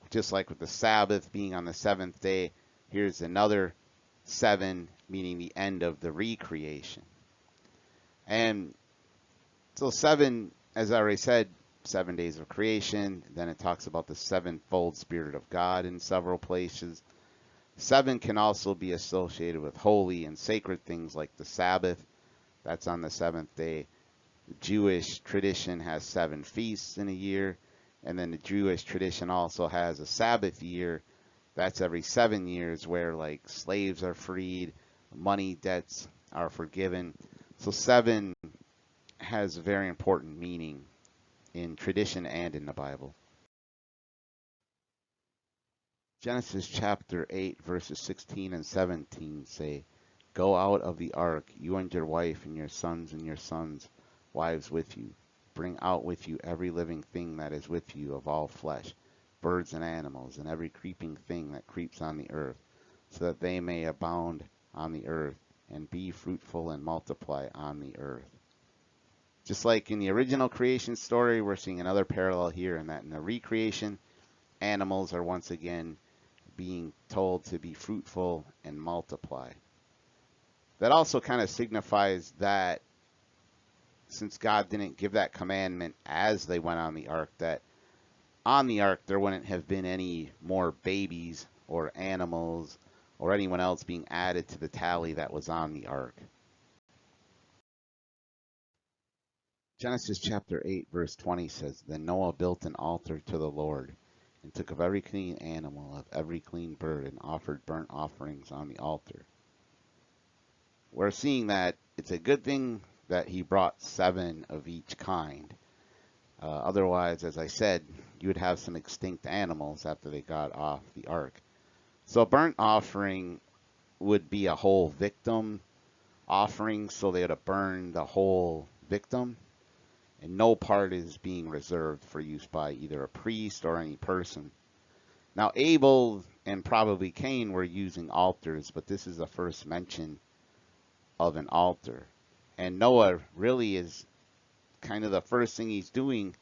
just like with the Sabbath being on the 7th day, here's another 7, meaning the end of the recreation. And so 7, as I already said, 7 days of creation. Then it talks about the 7-fold Spirit of God in several places. 7 can also be associated with holy and sacred things like the Sabbath. That's on the 7th day. The Jewish tradition has 7 feasts in a year. And then the Jewish tradition also has a Sabbath year. That's every 7 years, where like slaves are freed, money debts are forgiven. So 7 has a very important meaning in tradition and in the Bible. Genesis chapter 8, verses 16 and 17 say, Go out of the ark, you and your wife and your sons' wives with you. Bring out with you every living thing that is with you of all flesh, birds and animals, and every creeping thing that creeps on the earth, so that they may abound on the earth, and be fruitful and multiply on the earth. Just like in the original creation story, we're seeing another parallel here, in that in the recreation, animals are once again being told to be fruitful and multiply. That also kind of signifies that since God didn't give that commandment as they went on the ark, that on the ark there wouldn't have been any more babies or animals or anyone else being added to the tally that was on the ark. Genesis chapter 8, verse 20 says, Then Noah built an altar to the Lord, and took of every clean animal, of every clean bird, and offered burnt offerings on the altar. We're seeing that it's a good thing that he brought 7 of each kind. Otherwise, as I said, you would have some extinct animals after they got off the ark. So a burnt offering would be a whole victim offering, so they would have burned the whole victim, and no part is being reserved for use by either a priest or any person. Now, Abel and probably Cain were using altars, but this is the first mention of an altar. And Noah really is kind of the first thing he's doing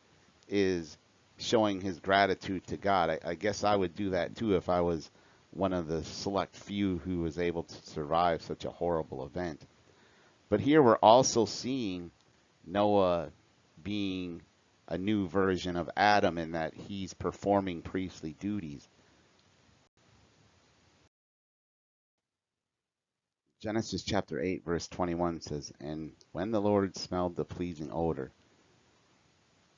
is showing his gratitude to God. I guess I would do that too if I was one of the select few who was able to survive such a horrible event. But here we're also seeing Noah being a new version of Adam in that he's performing priestly duties. Genesis chapter 8, verse 21 says, And when the Lord smelled the pleasing odor.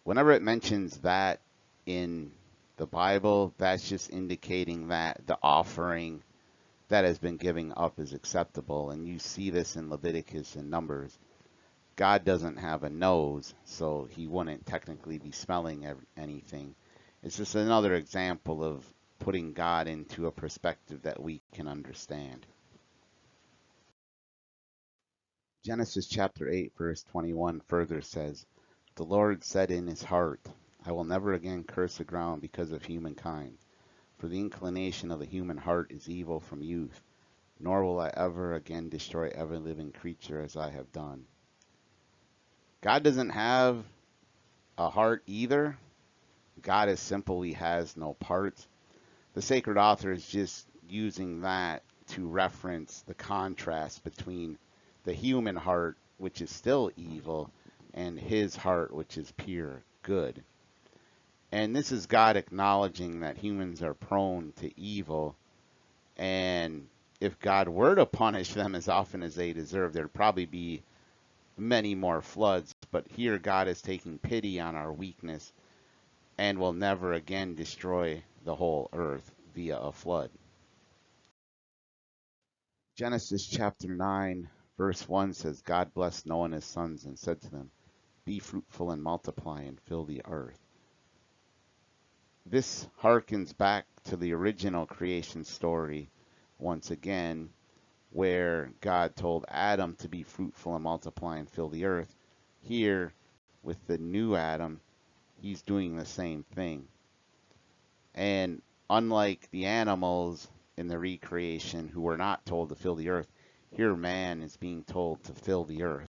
Whenever it mentions that in the Bible, that's just indicating that the offering that has been given up is acceptable. And you see this in Leviticus and Numbers. God doesn't have a nose, so he wouldn't technically be smelling anything. It's just another example of putting God into a perspective that we can understand. Genesis chapter 8, verse 21 further says, The Lord said in his heart, I will never again curse the ground because of humankind, for the inclination of the human heart is evil from youth, nor will I ever again destroy every living creature as I have done. God doesn't have a heart either. God is simply has no parts. The sacred author is just using that to reference the contrast between the human heart, which is still evil, and his heart, which is pure good. And this is God acknowledging that humans are prone to evil, and if God were to punish them as often as they deserve, there'd probably be many more floods. But here God is taking pity on our weakness and will never again destroy the whole earth via a flood. Genesis chapter 9, verse 1 says, God blessed Noah and his sons and said to them, Be fruitful and multiply and fill the earth. This harkens back to the original creation story once again, where God told Adam to be fruitful and multiply and fill the earth. Here, with the new Adam, he's doing the same thing. And unlike the animals in the recreation who were not told to fill the earth, here man is being told to fill the earth.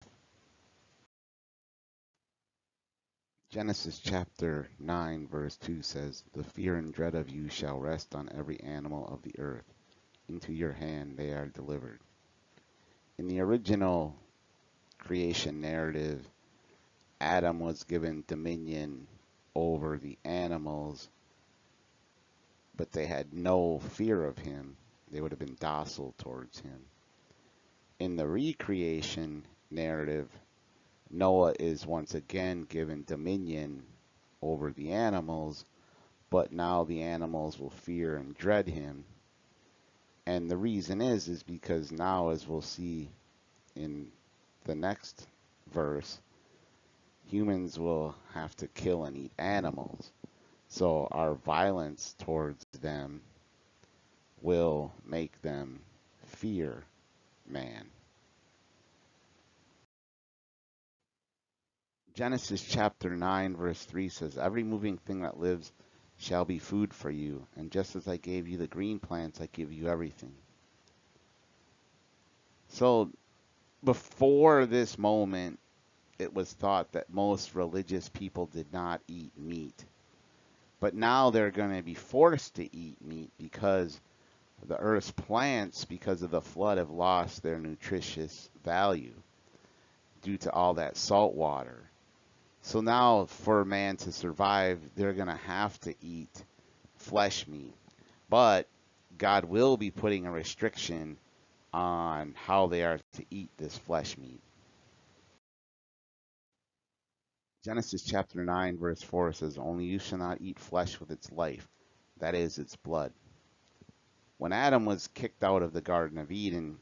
Genesis chapter 9 verse 2 says, The fear and dread of you shall rest on every animal of the earth. Into your hand they are delivered. In the original creation narrative, Adam was given dominion over the animals, but they had no fear of him. They would have been docile towards him. In the recreation narrative, Noah is once again given dominion over the animals, but now the animals will fear and dread him. And the reason is because now, as we'll see in the next verse, humans will have to kill and eat animals. So our violence towards them will make them fear man. Genesis chapter 9 verse 3 says, Every moving thing that lives shall be food for you, and just as I gave you the green plants, I give you everything. So before this moment, it was thought that most religious people did not eat meat. But now they're going to be forced to eat meat because the earth's plants, because of the flood, have lost their nutritious value due to all that salt water. So now for man to survive, they're going to have to eat flesh meat. But God will be putting a restriction on how they are to eat this flesh meat. Genesis chapter 9, verse 4 says, "Only you shall not eat flesh with its life, that is, its blood." When Adam was kicked out of the Garden of Eden,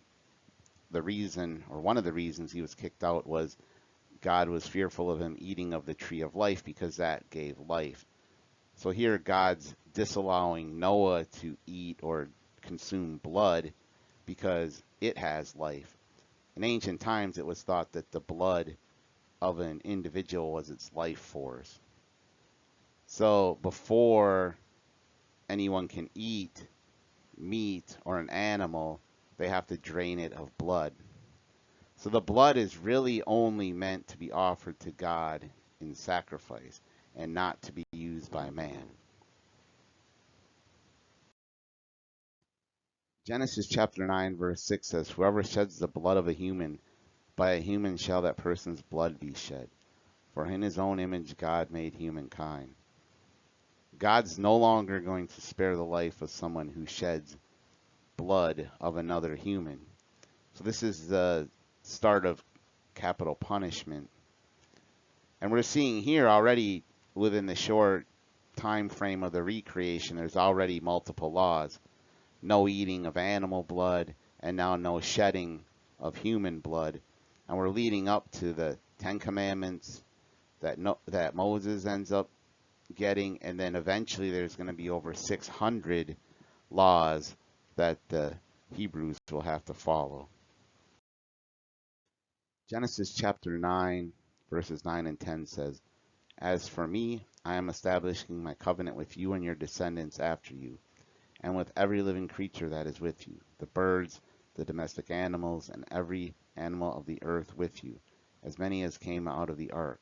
the reason, or one of the reasons he was kicked out, was God was fearful of him eating of the tree of life because that gave life. So here God's disallowing Noah to eat or consume blood because it has life. In ancient times, it was thought that the blood of an individual was its life force. So before anyone can eat meat or an animal, they have to drain it of blood. So the blood is really only meant to be offered to God in sacrifice and not to be used by man. Genesis chapter 9 verse 6 says, "Whoever sheds the blood of a human, by a human shall that person's blood be shed. For in his own image God made humankind." God's no longer going to spare the life of someone who sheds blood of another human. So this is the start of capital punishment. And we're seeing here already within the short time frame of the recreation, there's already multiple laws. No eating of animal blood, and now no shedding of human blood. And we're leading up to the Ten Commandments that Moses ends up getting, and then eventually there's going to be over 600 laws that the Hebrews will have to follow. Genesis chapter 9, verses 9 and 10 says, "As for me, I am establishing my covenant with you and your descendants after you, and with every living creature that is with you, the birds, the domestic animals, and every animal of the earth with you, as many as came out of the ark."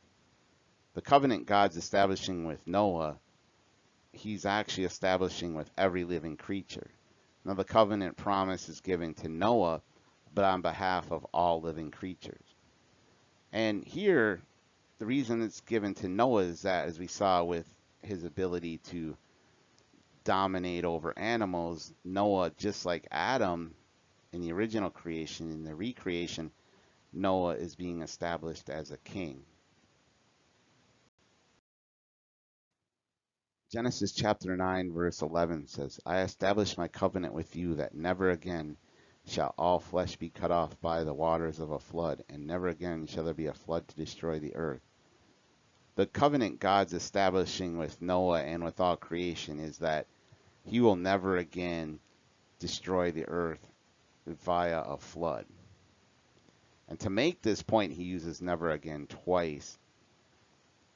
The covenant God's establishing with Noah, he's actually establishing with every living creature. Now, the covenant promise is given to Noah, but on behalf of all living creatures. And here, the reason it's given to Noah is that, as we saw with his ability to dominate over animals, Noah, just like Adam in the original creation, in the recreation, Noah is being established as a king. Genesis chapter 9, verse 11 says, "I establish my covenant with you that never again shall all flesh be cut off by the waters of a flood, and never again shall there be a flood to destroy the earth." The covenant God's establishing with Noah and with all creation is that he will never again destroy the earth via a flood. And to make this point, he uses never again twice.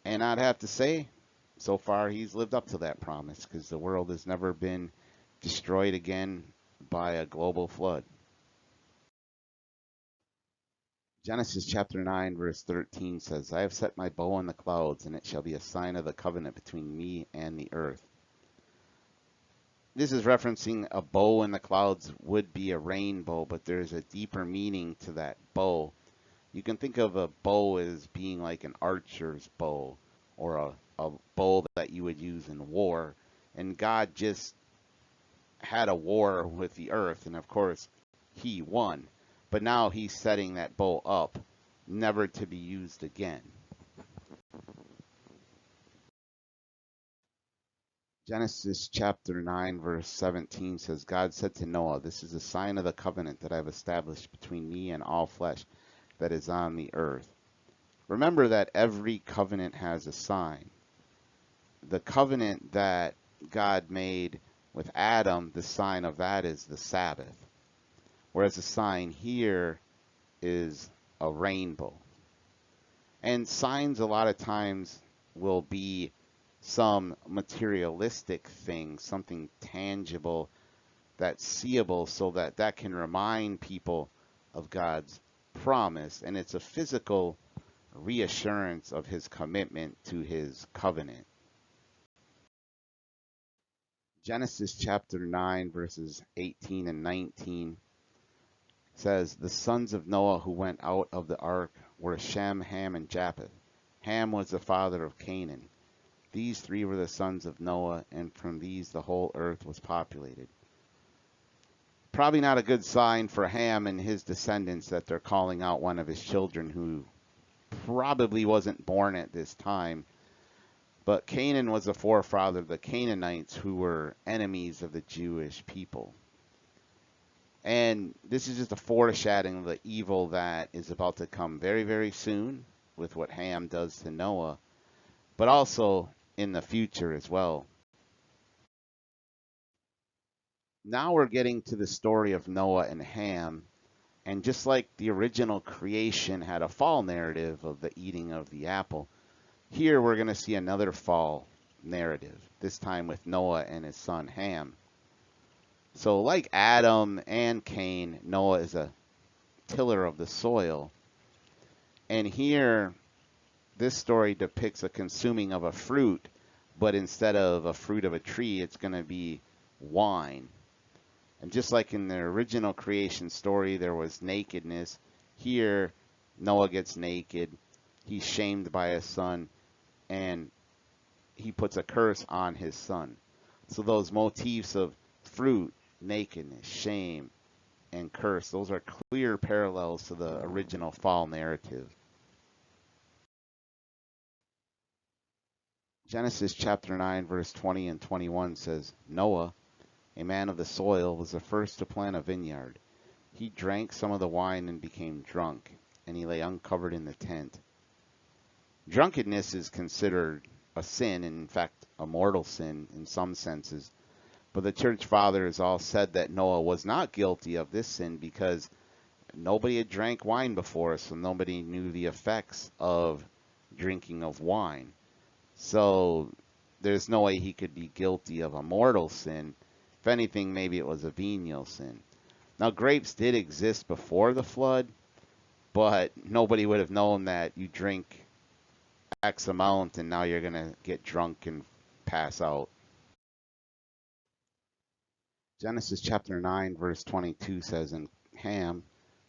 And I'd have to say, so far he's lived up to that promise, because the world has never been destroyed again by a global flood. Genesis chapter 9, verse 13 says, "I have set my bow in the clouds, and it shall be a sign of the covenant between me and the earth." This is referencing a bow in the clouds would be a rainbow, but there's a deeper meaning to that bow. You can think of a bow as being like an archer's bow, or a bow that you would use in war. And God just had a war with the earth, and of course, he won. But now he's setting that bow up, never to be used again. Genesis chapter 9, verse 17 says, "God said to Noah, this is a sign of the covenant that I have established between me and all flesh that is on the earth." Remember that every covenant has a sign. The covenant that God made with Adam, the sign of that is the Sabbath. Whereas the sign here is a rainbow. And signs a lot of times will be some materialistic thing, something tangible that's seeable, so that that can remind people of God's promise. And it's a physical reassurance of his commitment to his covenant. Genesis chapter 9, verses 18 and 19 says, "The sons of Noah who went out of the ark were Shem, Ham, and Japheth. Ham was the father of Canaan. These three were the sons of Noah, and from these the whole earth was populated." Probably not a good sign for Ham and his descendants that they're calling out one of his children who probably wasn't born at this time. But Canaan was the forefather of the Canaanites, who were enemies of the Jewish people. And this is just a foreshadowing of the evil that is about to come very, very soon with what Ham does to Noah, but also in the future as well. Now we're getting to the story of Noah and Ham, and just like the original creation had a fall narrative of the eating of the apple, here we're going to see another fall narrative, this time with Noah and his son Ham. So like Adam and Cain, Noah is a tiller of the soil. And here, this story depicts a consuming of a fruit, but instead of a fruit of a tree, it's going to be wine. And just like in the original creation story, there was nakedness. Here, Noah gets naked. He's shamed by his son, and he puts a curse on his son. So those motifs of fruit, nakedness, shame, and curse, those are clear parallels to the original fall narrative. Genesis chapter 9, verse 20 and 21 says, Noah, a man of the soil, was the first to plant a vineyard. He drank some of the wine and became drunk, and he lay uncovered in the tent. Drunkenness is considered a sin, and in fact, a mortal sin in some senses. But the church fathers all said that Noah was not guilty of this sin because nobody had drank wine before, so nobody knew the effects of drinking of wine. So there's no way he could be guilty of a mortal sin. If anything, maybe it was a venial sin. Now, grapes did exist before the flood, but nobody would have known that you drink X amount and now you're going to get drunk and pass out. Genesis chapter 9, verse 22 says, And Ham,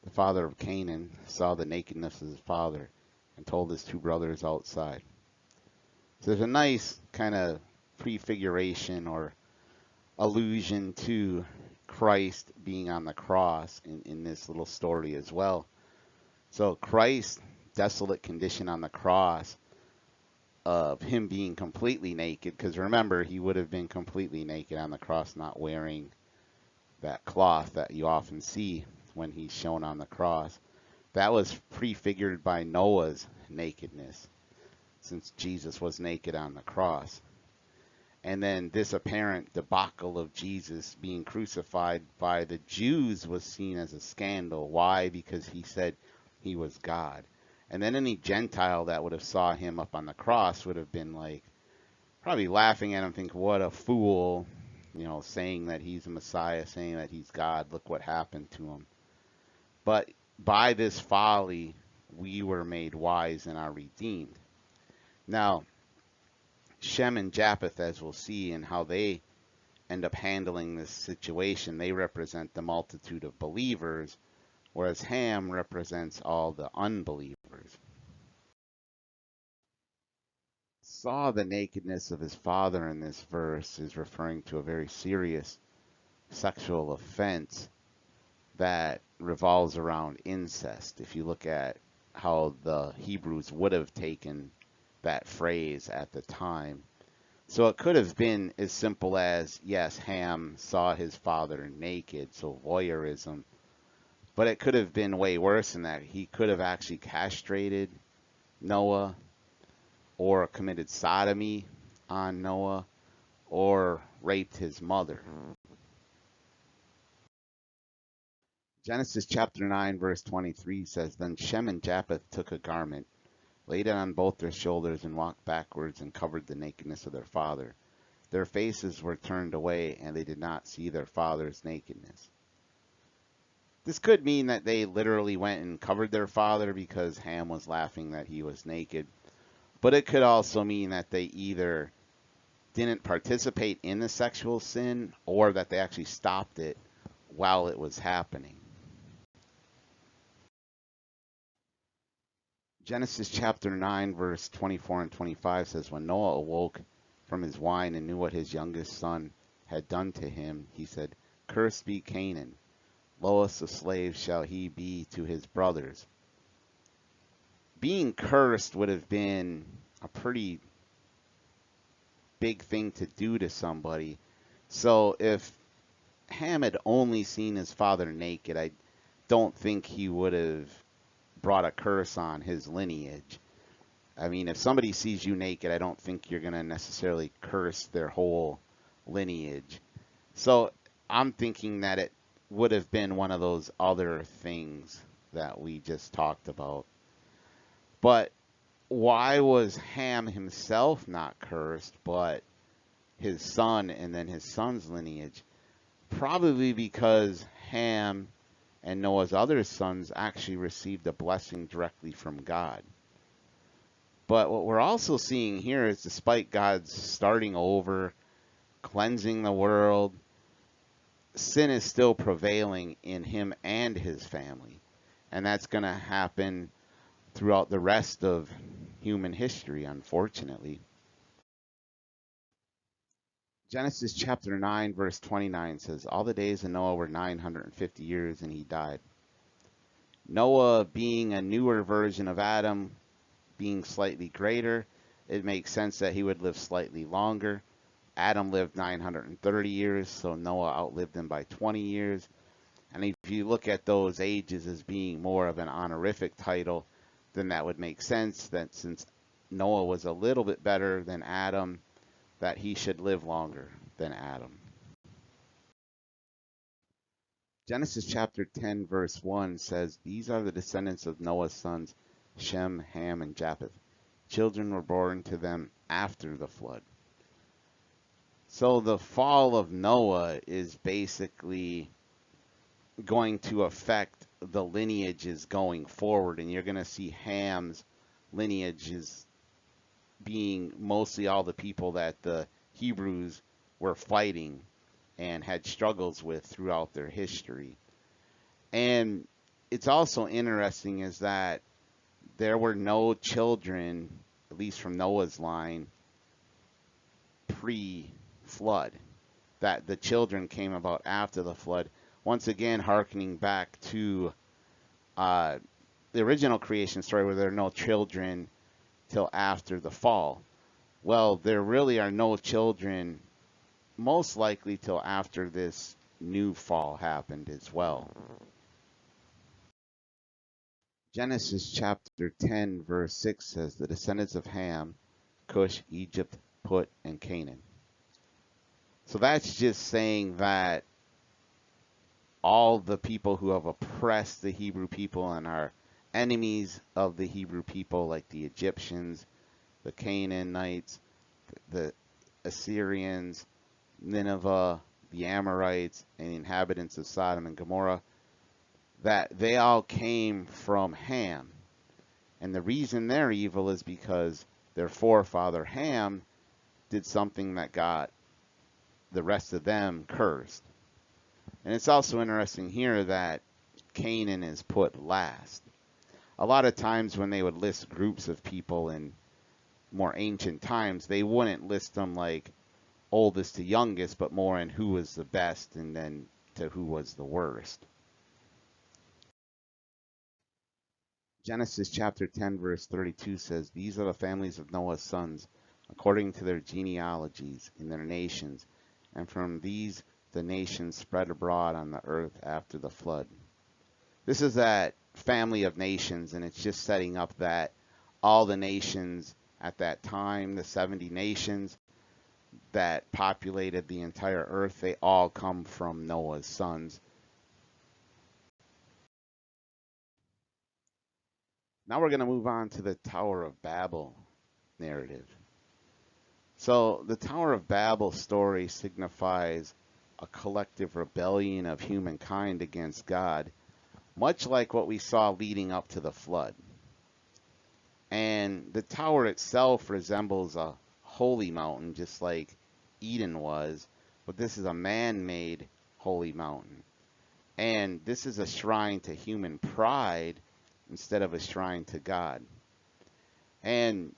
the father of Canaan, saw the nakedness of his father and told his two brothers outside. So there's a nice kind of prefiguration or allusion to Christ being on the cross in this little story as well. So Christ's desolate condition on the cross, of him being completely naked, because remember, he would have been completely naked on the cross, not wearing that cloth that you often see when he's shown on the cross. That was prefigured by Noah's nakedness, since Jesus was naked on the cross. And then this apparent debacle of Jesus being crucified by the Jews was seen as a scandal. Why? Because he said he was God. And then any Gentile that would have saw him up on the cross would have been like, probably laughing at him, think, what a fool, saying that he's a Messiah, saying that he's God, look what happened to him. But by this folly, we were made wise and are redeemed. Now, Shem and Japheth, as we'll see, and how they end up handling this situation, they represent the multitude of believers, whereas Ham represents all the unbelievers. Saw the nakedness of his father in this verse is referring to a very serious sexual offense that revolves around incest. If you look at how the Hebrews would have taken that phrase at the time. So it could have been as simple as, yes, Ham saw his father naked, so voyeurism. But it could have been way worse than that. He could have actually castrated Noah, or committed sodomy on Noah, or raped his mother. Genesis chapter 9, verse 23 says, Then Shem and Japheth took a garment, laid it on both their shoulders, and walked backwards and covered the nakedness of their father. Their faces were turned away, and they did not see their father's nakedness. This could mean that they literally went and covered their father because Ham was laughing that he was naked. But it could also mean that they either didn't participate in the sexual sin or that they actually stopped it while it was happening. Genesis chapter 9, verse 24 and 25 says, When Noah awoke from his wine and knew what his youngest son had done to him, he said, Cursed be Canaan. Lowest of slaves shall he be to his brothers. being cursed would have been a pretty big thing to do to somebody. So if Ham had only seen his father naked, I don't think he would have brought a curse on his lineage. I mean, if somebody sees you naked, I don't think you're going to necessarily curse their whole lineage. So I'm thinking that it would have been one of those other things that we just talked about. But why was Ham himself not cursed, but his son and then his son's lineage? Probably because Ham and Noah's other sons actually received a blessing directly from God. But what we're also seeing here is despite God's starting over, cleansing the world, sin is still prevailing in him and his family. And that's going to happen throughout the rest of human history, unfortunately. Genesis chapter 9, verse 29 says, all the days of Noah were 950 years, and he died. Noah, being a newer version of Adam, being slightly greater, it makes sense that he would live slightly longer. Adam lived 930 years, so Noah outlived him by 20 years. And if you look at those ages as being more of an honorific title, then that would make sense that since Noah was a little bit better than Adam, that he should live longer than Adam. Genesis chapter 10, verse 1 says, these are the descendants of Noah's sons, Shem, Ham, and Japheth. Children were born to them after the flood. So the fall of Noah is basically going to affect the lineages going forward, and you're going to see Ham's lineages being mostly all the people that the Hebrews were fighting and had struggles with throughout their history. And it's also interesting is that there were no children, at least from Noah's line, pre-flood. That the children came about after the flood. Once again, hearkening back to the original creation story where there are no children till after the fall. Well, there really are no children most likely till after this new fall happened as well. Genesis chapter 10 verse 6 says, the descendants of Ham, Cush, Egypt, Put, and Canaan. So that's just saying that all the people who have oppressed the Hebrew people and are enemies of the Hebrew people, like the Egyptians, the Canaanites, the Assyrians, Nineveh, the Amorites, and the inhabitants of Sodom and Gomorrah, that they all came from Ham. And the reason they're evil is because their forefather Ham did something that got the rest of them cursed. And it's also interesting here that Canaan is put last. A lot of times when they would list groups of people in more ancient times, they wouldn't list them like oldest to youngest, but more in who was the best and then to who was the worst. Genesis chapter 10 verse 32 says, these are the families of Noah's sons, according to their genealogies in their nations, and from these the nations spread abroad on the earth after the flood. This is that family of nations, and it's just setting up that all the nations at that time, the 70 nations that populated the entire earth, they all come from Noah's sons. Now we're going to move on to the Tower of Babel narrative. So the Tower of Babel story signifies a collective rebellion of humankind against God, much like what we saw leading up to the flood. And the tower itself resembles a holy mountain, just like Eden was, but this is a man-made holy mountain. And this is a shrine to human pride instead of a shrine to God. And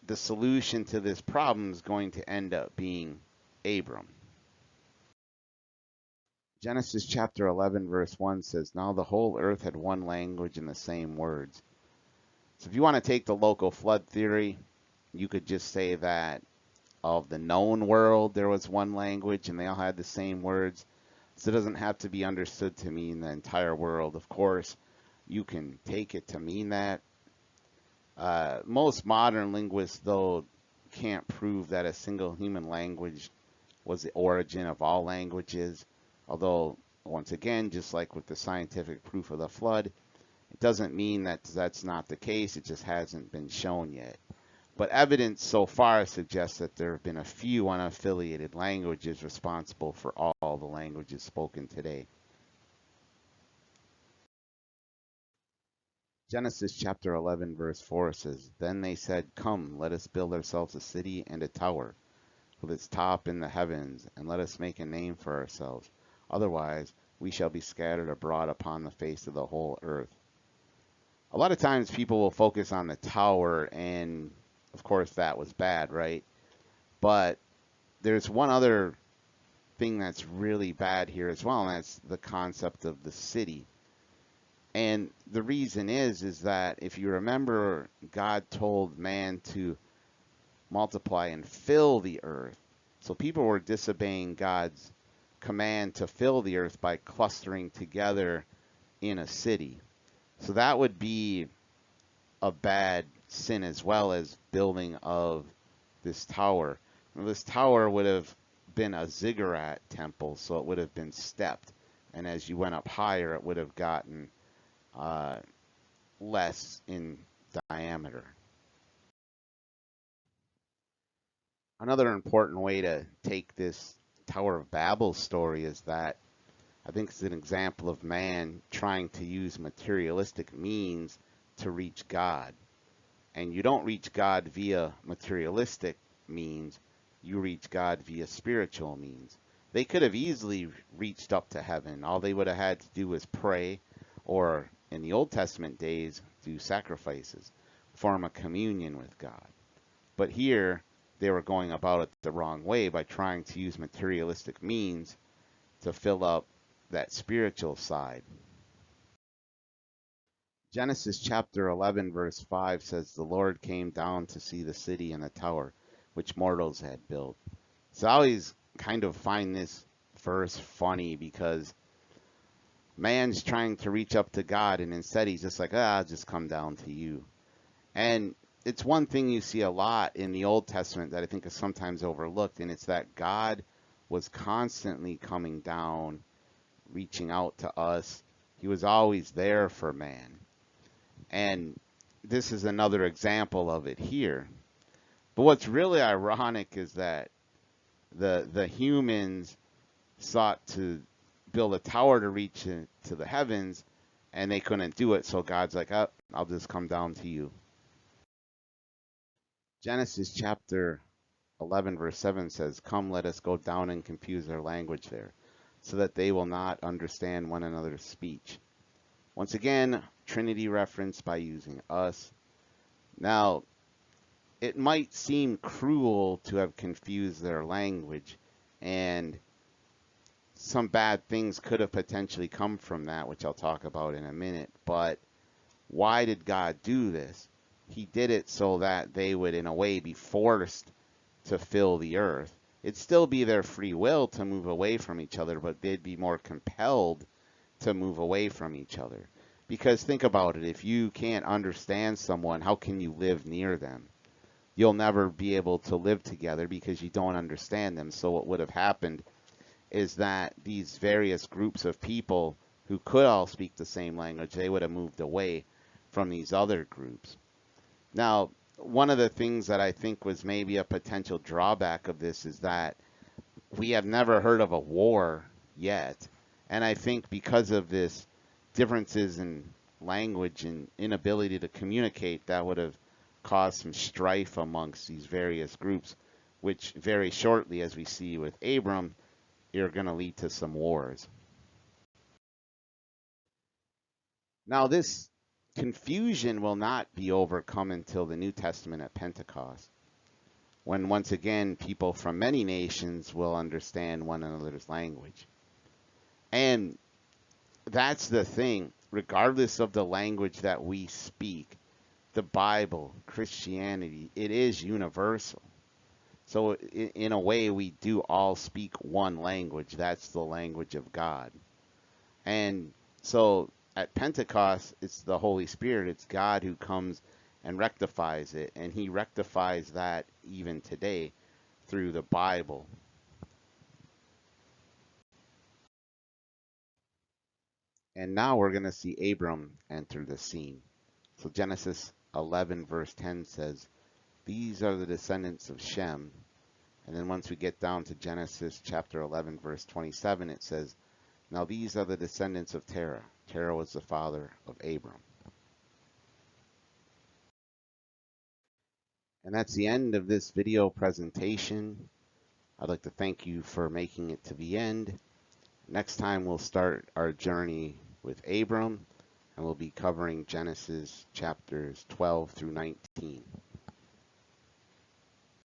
the solution to this problem is going to end up being Abram. Genesis chapter 11 verse 1 says, now the whole earth had one language and the same words. So if you want to take the local flood theory, you could just say that of the known world, there was one language and they all had the same words. So it doesn't have to be understood to mean the entire world. Of course, you can take it to mean that. Most modern linguists, though, can't prove that a single human language was the origin of all languages. Although, once again, just like with the scientific proof of the flood, it doesn't mean that that's not the case. It just hasn't been shown yet. But evidence so far suggests that there have been a few unaffiliated languages responsible for all the languages spoken today. Genesis chapter 11 verse 4 says, "Then they said, 'Come, let us build ourselves a city and a tower, with its top in the heavens, and let us make a name for ourselves. Otherwise, we shall be scattered abroad upon the face of the whole earth.'" A lot of times people will focus on the tower, and of course that was bad, right? But there's one other thing that's really bad here as well, and that's the concept of the city. And the reason is that if you remember, God told man to multiply and fill the earth. So people were disobeying God's command to fill the earth by clustering together in a city. So that would be a bad sin, as well as building of this tower. Now, this tower would have been a ziggurat temple, so it would have been stepped. And as you went up higher, it would have gotten less in diameter. Another important way to take this Tower of Babel story is that I think it's an example of man trying to use materialistic means to reach God. And you don't reach God via materialistic means, you reach God via spiritual means. They could have easily reached up to heaven. All they would have had to do was pray, or in the Old Testament days, do sacrifices, form a communion with God. But here, they were going about it the wrong way by trying to use materialistic means to fill up that spiritual side. Genesis chapter 11 verse 5 says, "The Lord came down to see the city and the tower which mortals had built." So I always kind of find this verse funny because man's trying to reach up to God, and instead he's just like, I'll just come down to you. And it's one thing you see a lot in the Old Testament that I think is sometimes overlooked, and it's that God was constantly coming down, reaching out to us. He was always there for man. And this is another example of it here. But what's really ironic is that the humans sought to build a tower to reach to the heavens, and they couldn't do it. So God's like, oh, I'll just come down to you. Genesis chapter 11 verse 7 says, "Come, let us go down and confuse their language there, so that they will not understand one another's speech." Once again, Trinity reference by using us. Now, it might seem cruel to have confused their language, and some bad things could have potentially come from that, which I'll talk about in a minute. But why did God do this? He did it so that they would, in a way, be forced to fill the earth. It'd still be their free will to move away from each other, but they'd be more compelled to move away from each other. Because think about it, if you can't understand someone, how can you live near them? You'll never be able to live together because you don't understand them. So what would have happened is that these various groups of people who could all speak the same language, they would have moved away from these other groups. Now, one of the things that I think was maybe a potential drawback of this is that we have never heard of a war yet. And I think because of this differences in language and inability to communicate, that would have caused some strife amongst these various groups, which very shortly, as we see with Abram, are going to lead to some wars. Now, this confusion will not be overcome until the New Testament at Pentecost, when once again people from many nations will understand one another's language. And that's the thing, regardless of the language that we speak, the Bible, Christianity, it is universal. So in a way, we do all speak one language. That's the language of God. And so at Pentecost, it's the Holy Spirit. It's God who comes and rectifies it. And he rectifies that even today through the Bible. And now we're going to see Abram enter the scene. So Genesis 11 verse 10 says, these are the descendants of Shem. And then once we get down to Genesis chapter 11 verse 27, it says, now these are the descendants of Terah. Terah was the father of Abram. And that's the end of this video presentation. I'd like to thank you for making it to the end. Next time we'll start our journey with Abram, and we'll be covering Genesis chapters 12 through 19.